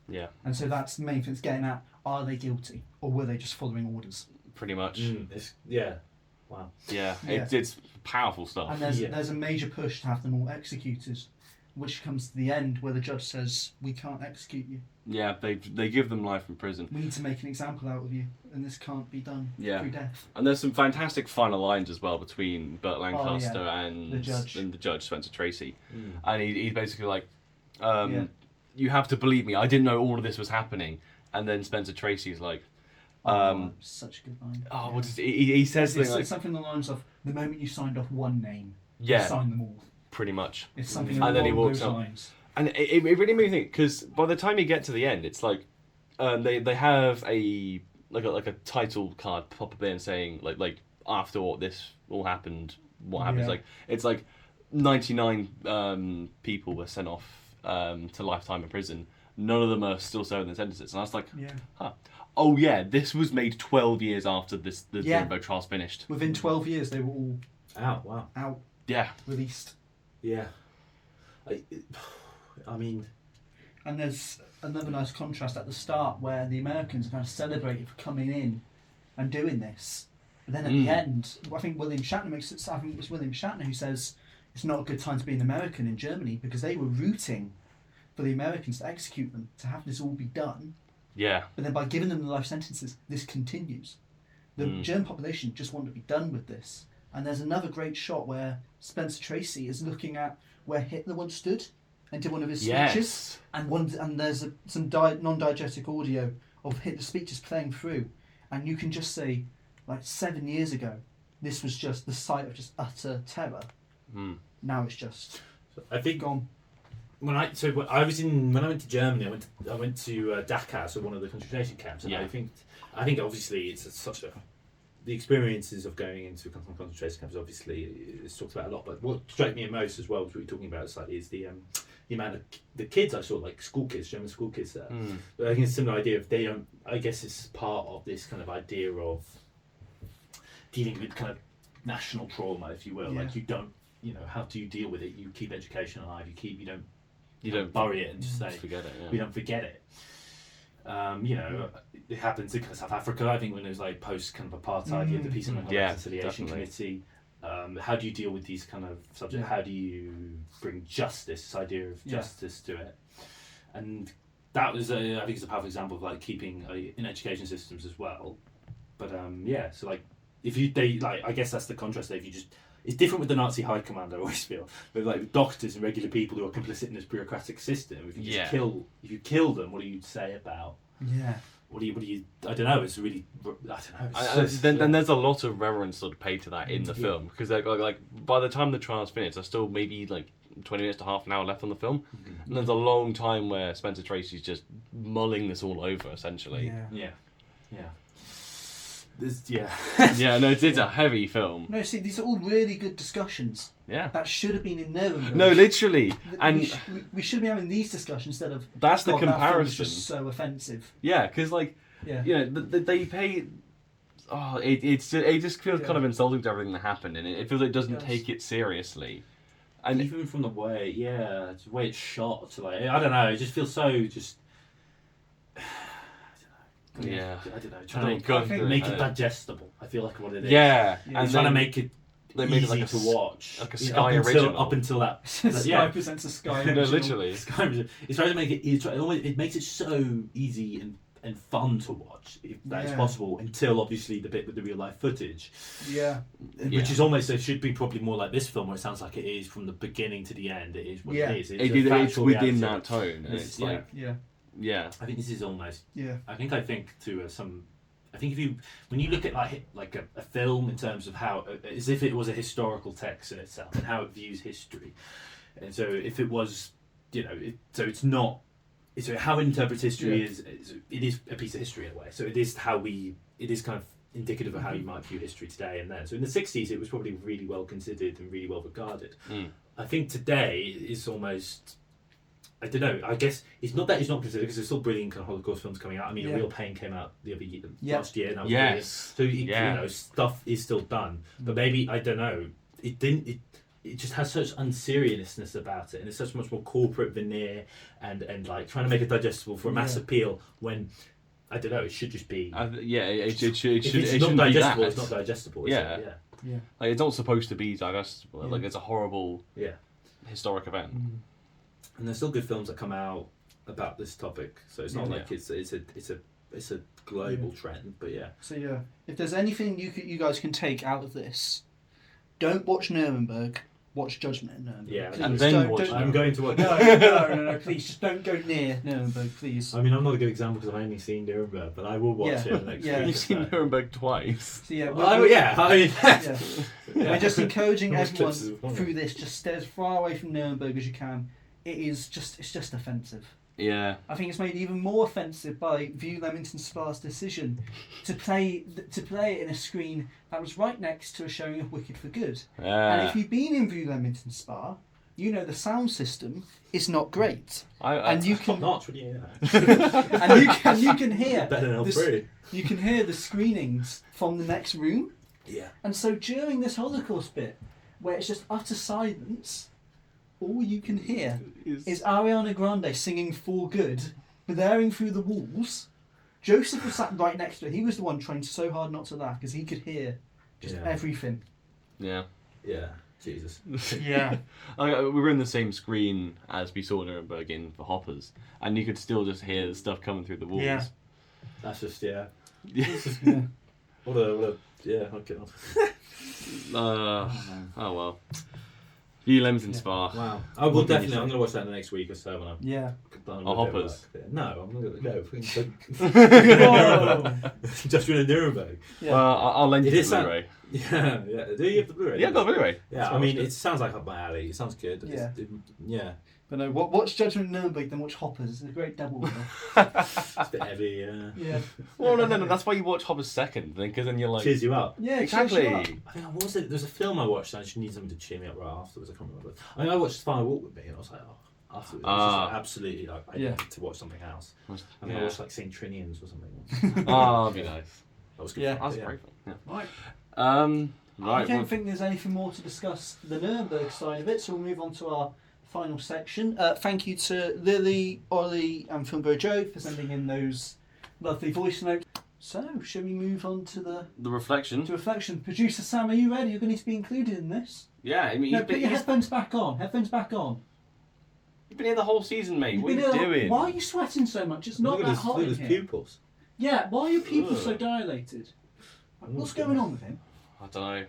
Yeah.
And so that's the main thing it's getting at. Are they guilty? Or were they just following orders?
Pretty much.
Wow.
Yeah. It's powerful stuff.
And there's a major push to have them all executed, which comes to the end where the judge says, we can't execute you.
Yeah, they give them life in prison.
We need to make an example out of you, and this can't be done through death.
And there's some fantastic final lines as well between Burt Lancaster and the judge, Spencer Tracy. And he's basically like, you have to believe me, I didn't know all of this was happening. And then Spencer Tracy is like,
such a good line.
Oh, what is he says
it's something along the lines of, the moment you signed off one name, you signed them all.
Pretty much.
It's something
and then he
along
walks
those
up.
lines.
And it really made me think, because by the time you get to the end, it's like they have a title card pop up in saying like after what this all happened, what happens. Like it's like 99 people were sent off to lifetime in prison. None of them are still serving their sentences, and I was like, oh yeah, this was made 12 years after the Nuremberg trials finished.
Within 12 years, they were all
out. Wow.
Out.
Yeah.
Released.
Yeah. I mean,
and there's another nice contrast at the start where the Americans are kind of celebrated for coming in and doing this. But then at the end, I think William Shatner makes it. I think it was William Shatner who says it's not a good time to be an American in Germany because they were rooting for the Americans to execute them, to have this all be done.
Yeah.
But then by giving them the life sentences, this continues. The German population just want to be done with this. And there's another great shot where Spencer Tracy is looking at where Hitler once stood and did one of his speeches. And there's some non-diegetic audio of Hitler's speeches playing through. And you can just say, like 7 years ago, this was just the site of just utter terror. Now it's just
I think
gone.
When I went to Germany, I went to Dachau, so one of the concentration camps, and I think obviously the experiences of going into concentration camps obviously is talked about a lot. But what struck me most as well, which we were talking about slightly, is the amount of the kids I saw, like German school kids there. But I think it's a similar idea of they don't. I guess it's part of this kind of idea of dealing with kind of national trauma, if you will.
Yeah.
Like you don't, how do you deal with it? You keep education alive. You don't bury it and just say
forget it. Yeah.
We don't forget it. It happens in South Africa. I think when it was like post kind of apartheid, you had the Peace and Reconciliation Committee. How do you deal with these kind of subjects? How do you bring justice? This idea of justice to it, and that was I think it's a powerful example of like keeping in education systems as well. But so like I guess that's the contrast. If you just it's different with the Nazi high command, I always feel, with like doctors and regular people who are complicit in this bureaucratic system. If you just kill them, what do you say about?
Yeah.
What do you? I don't know. It's really. I don't know.
Then there's a lot of reverence sort of paid to that in the film because like by the time the trial's finished, there's still maybe like 20 minutes to half an hour left on the film, and there's a long time where Spencer Tracy's just mulling this all over essentially.
Yeah.
No, it's a heavy film.
No, see, these are all really good discussions.
Yeah.
That should have been in Nuremberg.
No, literally. And
we should be having these discussions instead of.
That's the comparison.
That film is just so offensive.
Yeah, because they pay. Oh, it just feels kind of insulting to everything that happened, and it feels like it doesn't take it seriously. And
even from the way, the way it's shot, to like I don't know, it just feels so just.
Yeah,
I don't know. Trying to make it digestible. I feel like what it is.
Yeah,
and trying to make it easy to watch.
Like a Sky original.
Up until that.
Sky presents a Sky original.
No, literally.
It's trying to make it. It makes it so easy and fun to watch, if that is possible. Until obviously the bit with the real life footage.
Yeah.
Which is almost it should be probably more like this film, where it sounds like it is from the beginning to the end. It is what it is.
It's within that tone. And it's like
Yeah, I think this is almost.
Yeah.
I think to some. I think when you look at like a film in terms of how as if it was a historical text in itself and how it views history, and so if it was, it's not. So how it interprets history is it is a piece of history in a way. So it is it is kind of indicative of how you might view history today and then. So in the 60s, it was probably really well considered and really well regarded. I think today it's almost. I don't know. I guess it's not considered because there's still brilliant kind of Holocaust films coming out. I mean, Real Pain came out the other year, last year. And that was brilliant. So stuff is still done, but maybe I don't know. It didn't. It just has such unseriousness about it, and it's such much more corporate veneer and like trying to make it digestible for a mass appeal when. I don't know. It should just be.
It should.
It's not digestible. It's not digestible.
Yeah. Like it's not supposed to be digestible. Like it's a horrible. Historic event.
And there's still good films that come out about this topic, so it's not like it's a global trend, but
So if there's anything you guys can take out of this, don't watch Nuremberg. Watch Judgment in Nuremberg.
Yeah,
please.
and then watch.
I'm going to watch.
No, please, just don't go near Nuremberg, please.
I mean, I'm not a good example because I've only seen Nuremberg, but I will watch it next week.
You've seen Nuremberg twice.
So we're just encouraging everyone through this. Just stay as far away from Nuremberg as you can. It's just offensive.
Yeah.
I think it's made even more offensive by View Leamington Spa's decision to play it in a screen that was right next to a showing of Wicked for Good. And if you've been in View Leamington Spa, you know the sound system is not great.
You can
hear
better than L3.
You can hear the screenings from the next room.
Yeah.
And so during this Holocaust bit, where it's just utter silence, all you can hear is Ariana Grande singing For Good, blaring through the walls. Joseph was sat right next to her. He was the one trying so hard not to laugh because he could hear just everything.
Yeah.
Yeah. Jesus.
Yeah.
We were in the same screen as we saw Nuremberg in for Hoppers, and you could still just hear the stuff coming through the walls.
Yeah.
That's just
Yeah.
What a okay.
Oh well. View Lemons in Spa.
Wow. I will definitely. I'm going to watch that in the next week or so when I'm done.
Or Hoppers.
No, I'm not going to go.
Whoa.
Just in Nuremberg.
Yeah. Well, I'll lend you the Blu-ray.
Yeah. Do you have the Blu-ray?
Yeah, I've got a Blu-ray.
Yeah, I mean, it sounds like up my alley. It sounds good.
Yeah. But no, watch Judgment Nuremberg, then watch Hoppers. It's a great double bill.
It's a bit heavy,
yeah.
Well, no. That's why you watch Hoppers second, because then you're like...
Cheers you up.
Yeah,
exactly.
I
think, what was it? There's a film I watched and I just need something to cheer me up right afterwards. I can't remember. I mean, I watched Final Walk with Me and I was like, afterwards. It was just like, absolutely, like, I needed to watch something else. I mean, I watched like St. Trinians or something.
That'd be nice.
That was good.
Yeah,
that's great fun. Yeah.
Right.
Right.
I don't think there's anything more to discuss the Nuremberg side of it, so we'll move on to our final section. Thank you to Lily, Ollie and Filmspotters Joe for sending in those lovely voice notes. So, shall we move on to the
reflection?
Reflection. Producer Sam, are you ready? You're going to be included in this.
Yeah, I mean...
No, put your headphones back on. Headphones back on.
You've been here the whole season, mate. What are you doing?
Why are you sweating so much? It's not that hot in here.
Pupils.
Yeah, why are your pupils so dilated? What's going on with him?
I don't know.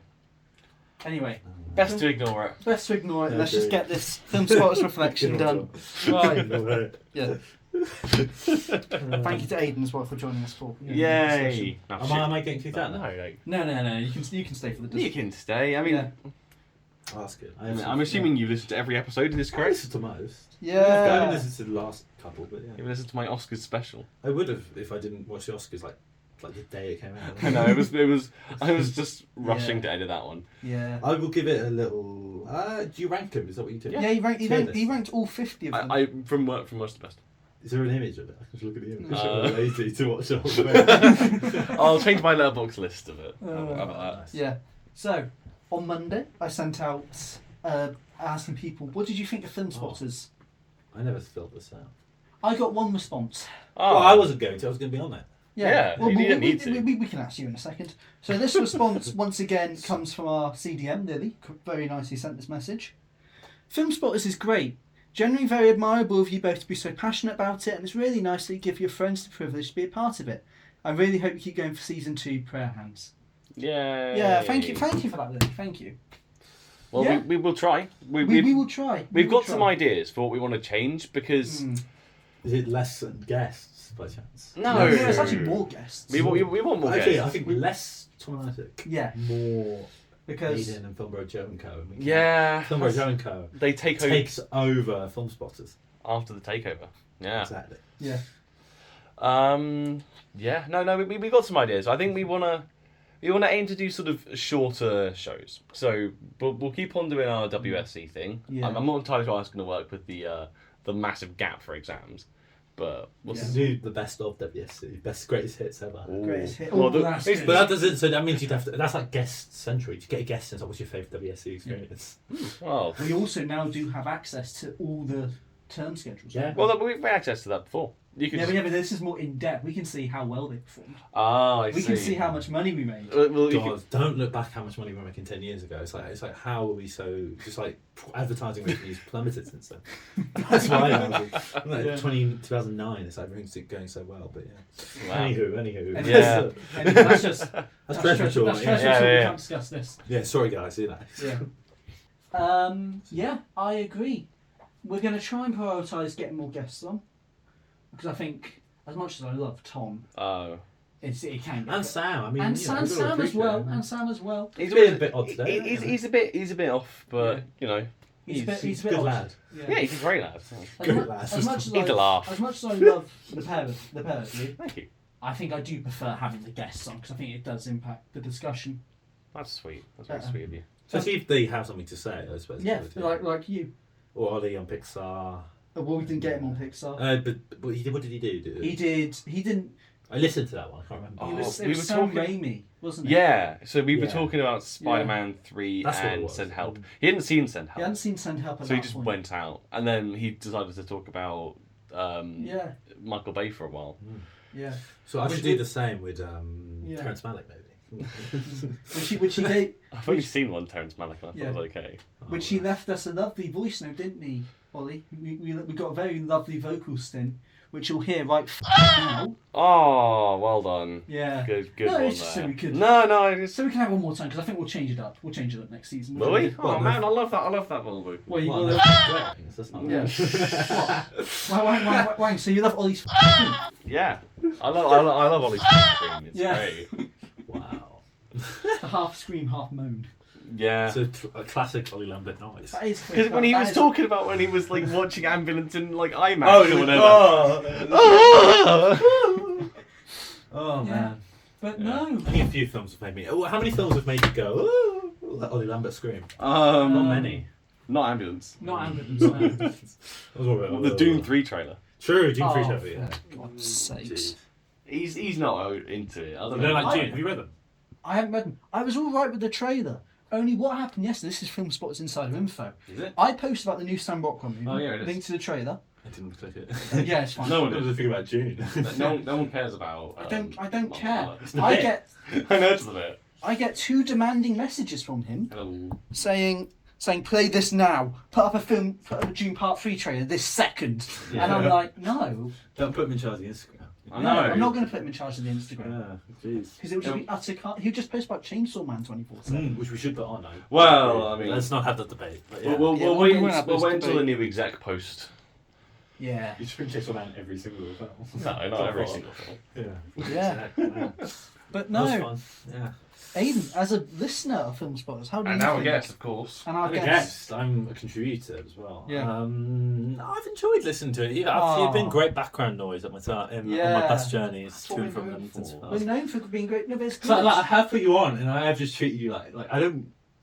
Anyway.
Best to ignore it.
Best to ignore it. Let's just get this Filmspotters reflection done. Right. Yeah. Thank you to Aidan as well for joining us for.
Yay!
Am I getting kicked out now?
No. You can stay for the.
You can stay. I mean,
oh, that's good.
I'm assuming you listened to every episode. Is this correct?
I listened to most.
Yeah.
I didn't listen to the last couple, but yeah.
You listened to my Oscars special.
I would have if I didn't watch the Oscars like the day it came out.
I know it was. I was just rushing to edit that one.
Yeah.
I will give it a little. Do you rank them? Is that what you do?
Yeah, he ranked all 50 of them.
I from worst to best.
Is there an image of it? I can just look at the image. I'm lazy to watch the whole thing.
I'll change my letterbox list of it. How about that?
Yeah. So on Monday, I sent out asking people, "What did you think of Filmspotters?"
I never filled this out.
I got one response.
Well, I wasn't going to. I was going to be on it.
Yeah,
well,
you didn't need to.
We can ask you in a second. So this response, once again, comes from our CDM, Lily. Very nicely sent this message. Filmspotters is great. Generally very admirable of you both to be so passionate about it, and it's really nice that you give your friends the privilege to be a part of it. I really hope you keep going for season 2, prayer hands.
Yay.
Yeah, thank you for that, Lily. Thank you.
Well,
yeah.
we will try. We
will try.
We've got some ideas for what we want to change because...
Is it less guests, by chance?
No.
It's actually more guests.
We want more guests.
I think less traumatic.
Yeah.
More...
Because
Aidan and Filmspotters Joe and Co.
Filmspotters
Joe and Co.
They
takes over Filmspotters
after the takeover. Yeah,
exactly.
Yeah.
Yeah. No. We got some ideas. I think we wanna aim to do sort of shorter shows. So we'll keep on doing our WSC thing.
Yeah.
I'm not entirely sure how it's going to work with the massive gap for exams. But we'll
do the best of WSC, greatest hits ever.
Greatest hit.
But that doesn't. So that means you'd have to. That's like guest century. To get a guest in, what's your favourite WSC experience?
Well,
we also now do have access to all the term schedules.
Yeah.
Well, we had access to that before. You can
but this is more in depth. We can see how well they performed.
I see.
We can see how much money we made.
Well,
God, don't look back how much money we were making 10 years ago. It's like how are we so just like advertising revenues plummeted since then. That's why I was like 2009. It's like everything's going so well, but yeah. Wow. Anywho.
Yeah.
That's just
that's pressure.
We can't discuss this.
Yeah. Sorry guys. See that.
Yeah. Yeah, I agree. We're going to try and prioritise getting more guests on. Because I think, as much as I love Tom, it can.
And Sam, I mean,
and Sam as well. And Sam as well.
He's a bit odd today.
He's a bit off, but you know,
he's a bit
good lad.
Yeah, he's a great lad.
Good lad.
As much as I love the pair of you,
thank you.
I think I do prefer having the guests on because I think it does impact the discussion.
That's sweet. That's very sweet of you.
So see if they have something to say, I suppose.
Yeah, like you.
Or Ollie on Pixar.
Well, we didn't get him on Pixar.
But what did he do?
He didn't.
I listened to that one. I can't remember.
It was Sam Raimi, wasn't it?
Yeah. So we were talking about Spider-Man 3
That's what it
and
was.
Send Help. He hadn't seen Send Help.
He hadn't seen Send Help at
So he
that
just
point.
went out, and then he decided to talk about Michael Bay for a while.
Yeah.
So I should do the same with Terrence Malick, maybe.
which he gave,
I've only seen one Terrence Malick, and I thought it was okay.
Which he left us a lovely voice note, didn't he, Ollie? We got a very lovely vocal stint, which you'll hear right now.
Oh, well done.
Yeah.
Good
No,
one
it's just so
there.
we could.
No.
So we can have one more time because I think we'll change it up. We'll change it up next season.
Will we? Oh man, I love that. I love that Volvo.
Well, you
Well,
will.
that's not
Yeah. Wang, so you love Ollie's.
Yeah, I love Ollie's scream. It's great.
Wow.
The half scream, half moan.
Yeah.
It's a classic Ollie Lambert noise.
That is
Because when he was talking about when he was like watching Ambulance in like IMAX or whatever.
Oh man.
But
Yeah.
no.
I think a few films have made me. Oh, how many films have made you go? Oh, that Ollie Lambert scream. Not many.
Not Ambulance.
Not Ambulance, no.
The Doom 3 trailer.
True, Doom 3
Oh,
trailer. Yeah.
for God's sakes.
He's not into it. I don't
You
know.
don't like Dune? Have you read them?
I haven't read them. I was all right with the trailer. Only what happened yesterday, this is Filmspotters Insider Info.
Is it?
I posted about the new Sam Rockwell movie.
Oh, yeah, it is.
Link to the trailer.
I didn't click it.
Yeah, it's fine.
No one
I was
does.
thinking about Dune.
No one cares about.
I don't care.
the
I
bit.
get
I know it's a bit.
I get 2 demanding messages from him
Hello.
saying play this now. Put up a June Part 3 trailer this second.
Yeah.
And I'm like, no.
Don't put him in charge of the Instagram.
I
No,
know.
I'm not going to put him in charge of the Instagram.
Yeah, jeez.
Because it would just be utter he would just post about Chainsaw Man 24/7.
Which we should put on now.
Well, I mean,
let's not have that debate. But yeah.
We'll
Yeah,
wait.
we won't have
We'll
this
wait until the
debate.
new exec post.
Yeah.
You should bring Chainsaw Man every single film.
No, not every single film.
Yeah.
Yeah.
Yeah.
But
That was
no,
fun. Yeah.
Aidan, as a listener of Filmspotters, how do you
And now
think?
a guest, of course.
And our
I'm a
guest.
guest. I'm a contributor as well.
Yeah.
I've enjoyed listening to it. Yeah,
Aw.
it's been great background noise at my on my
Yeah.
bus journeys
That's
to
what
and from
we're known
London.
for. We're known for being great. No, but it's good.
So, like, I have put you on, and I have just treated you like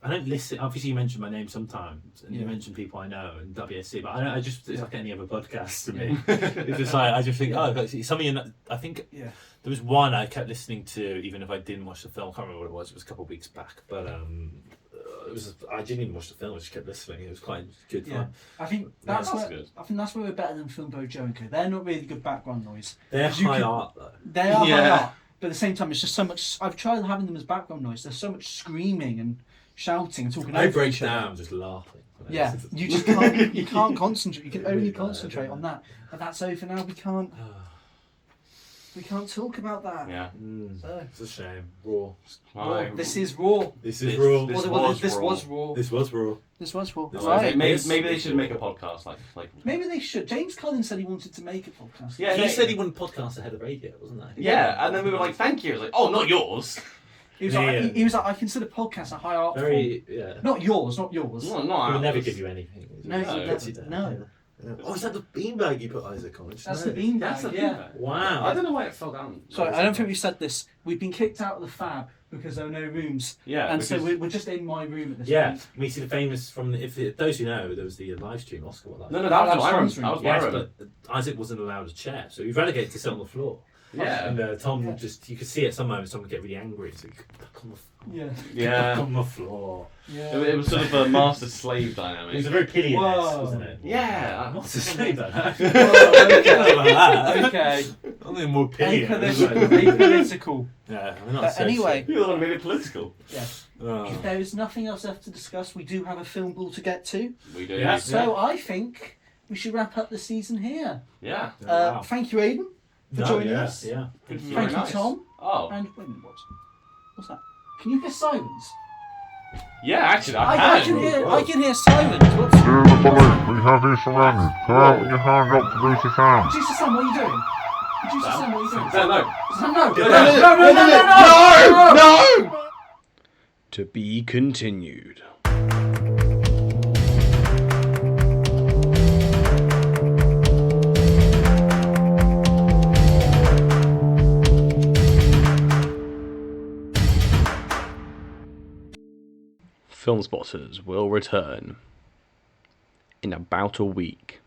I don't listen. Obviously, you mention my name sometimes, and you
Yeah.
mention people I know and WSC, but I just it's like any other podcast to me. It's just like I just think, oh, but it's something. I think
Yeah.
there was one I kept listening to, even if I didn't watch the film. I can't remember what it was. It was a couple of weeks back, but it was. I didn't even watch the film. I just kept listening. It was quite good
Yeah.
fun.
I think
that's
that's where
good.
I think that's where we're better than Filmbo Joker. They're not really good background noise.
They're
'Cause you
high
can-
art though.
They are
Yeah.
high art, but at the same time, it's just so much. I've tried having them as background noise. There's so much screaming and shouting and talking.
I
over
break
each other.
down just laughing.
Yeah, you just can't. You can't concentrate. You can only concentrate on that. But that's over now. We can't. We can't talk about that.
Yeah.
So,
It's a shame. Raw.
Aye.
this is raw.
This
is
raw.
this
Well,
was
this
raw.
was raw.
This was raw.
This was raw.
This
Well,
Right.
maybe they should make a podcast like.
Maybe they should. James Cullen said he wanted to make a podcast.
Yeah,
He
they-
said he wouldn't podcast ahead of radio, wasn't that?
Yeah, and then we were like, "Thank you." I was like, "Oh, not yours."
He was, like,
Yeah.
he was like, I consider podcasts a high art form.
Very, yeah.
Not yours, not yours.
No,
He
not
would never
ours.
give you anything.
No,
No.
no.
Oh, is that the beanbag you put Isaac on?
That's the beanbag.
That's the
yeah.
feedback.
Wow.
I don't know why it fell down.
Sorry, I don't think we said this. We've been kicked out of the Fab because there were no rooms.
Yeah,
And so
because-
we're just in my room at this
Yeah,
point.
we see the famous from the, those who know, there was the live stream Oscar.
No,
Live.
that was
That
my
was
room.
Tom's room.
That was my
Yes,
room.
but Isaac wasn't allowed a chair, so he was relegated to sit on the floor.
Yeah.
And Tom just, you could see at some moments someone would get really angry, so he could back on the floor.
Yeah.
Yeah.
On the floor.
Yeah.
It was sort of a master-slave dynamic.
It was a very pity in this,
Whoa.
wasn't it?
Yeah.
Not to say that.
okay. Okay.
Only more pity.
Apolitical.
Yeah, I'm not
But anyway,
You want to make it political.
yes.
Oh.
If there is nothing else left to discuss, we do have a film ball to get to.
We do.
Yeah.
So I think we should wrap up the season here.
Yeah.
Wow.
Thank you, Aidan, for joining us.
Yeah.
Thank
Thank you, Tom.
Oh.
And wait a minute, what's that? Can you hear silence?
Yeah, actually,
I
I can.
I can hear silence. What's
Through the police, we have you surrounded. Go out with your hand up to produce your sound.
Producer Sam, what are you doing? Producer Sam, what are you doing?
No.
Sam, no.
No! To be continued. Filmspotters will return in about a week.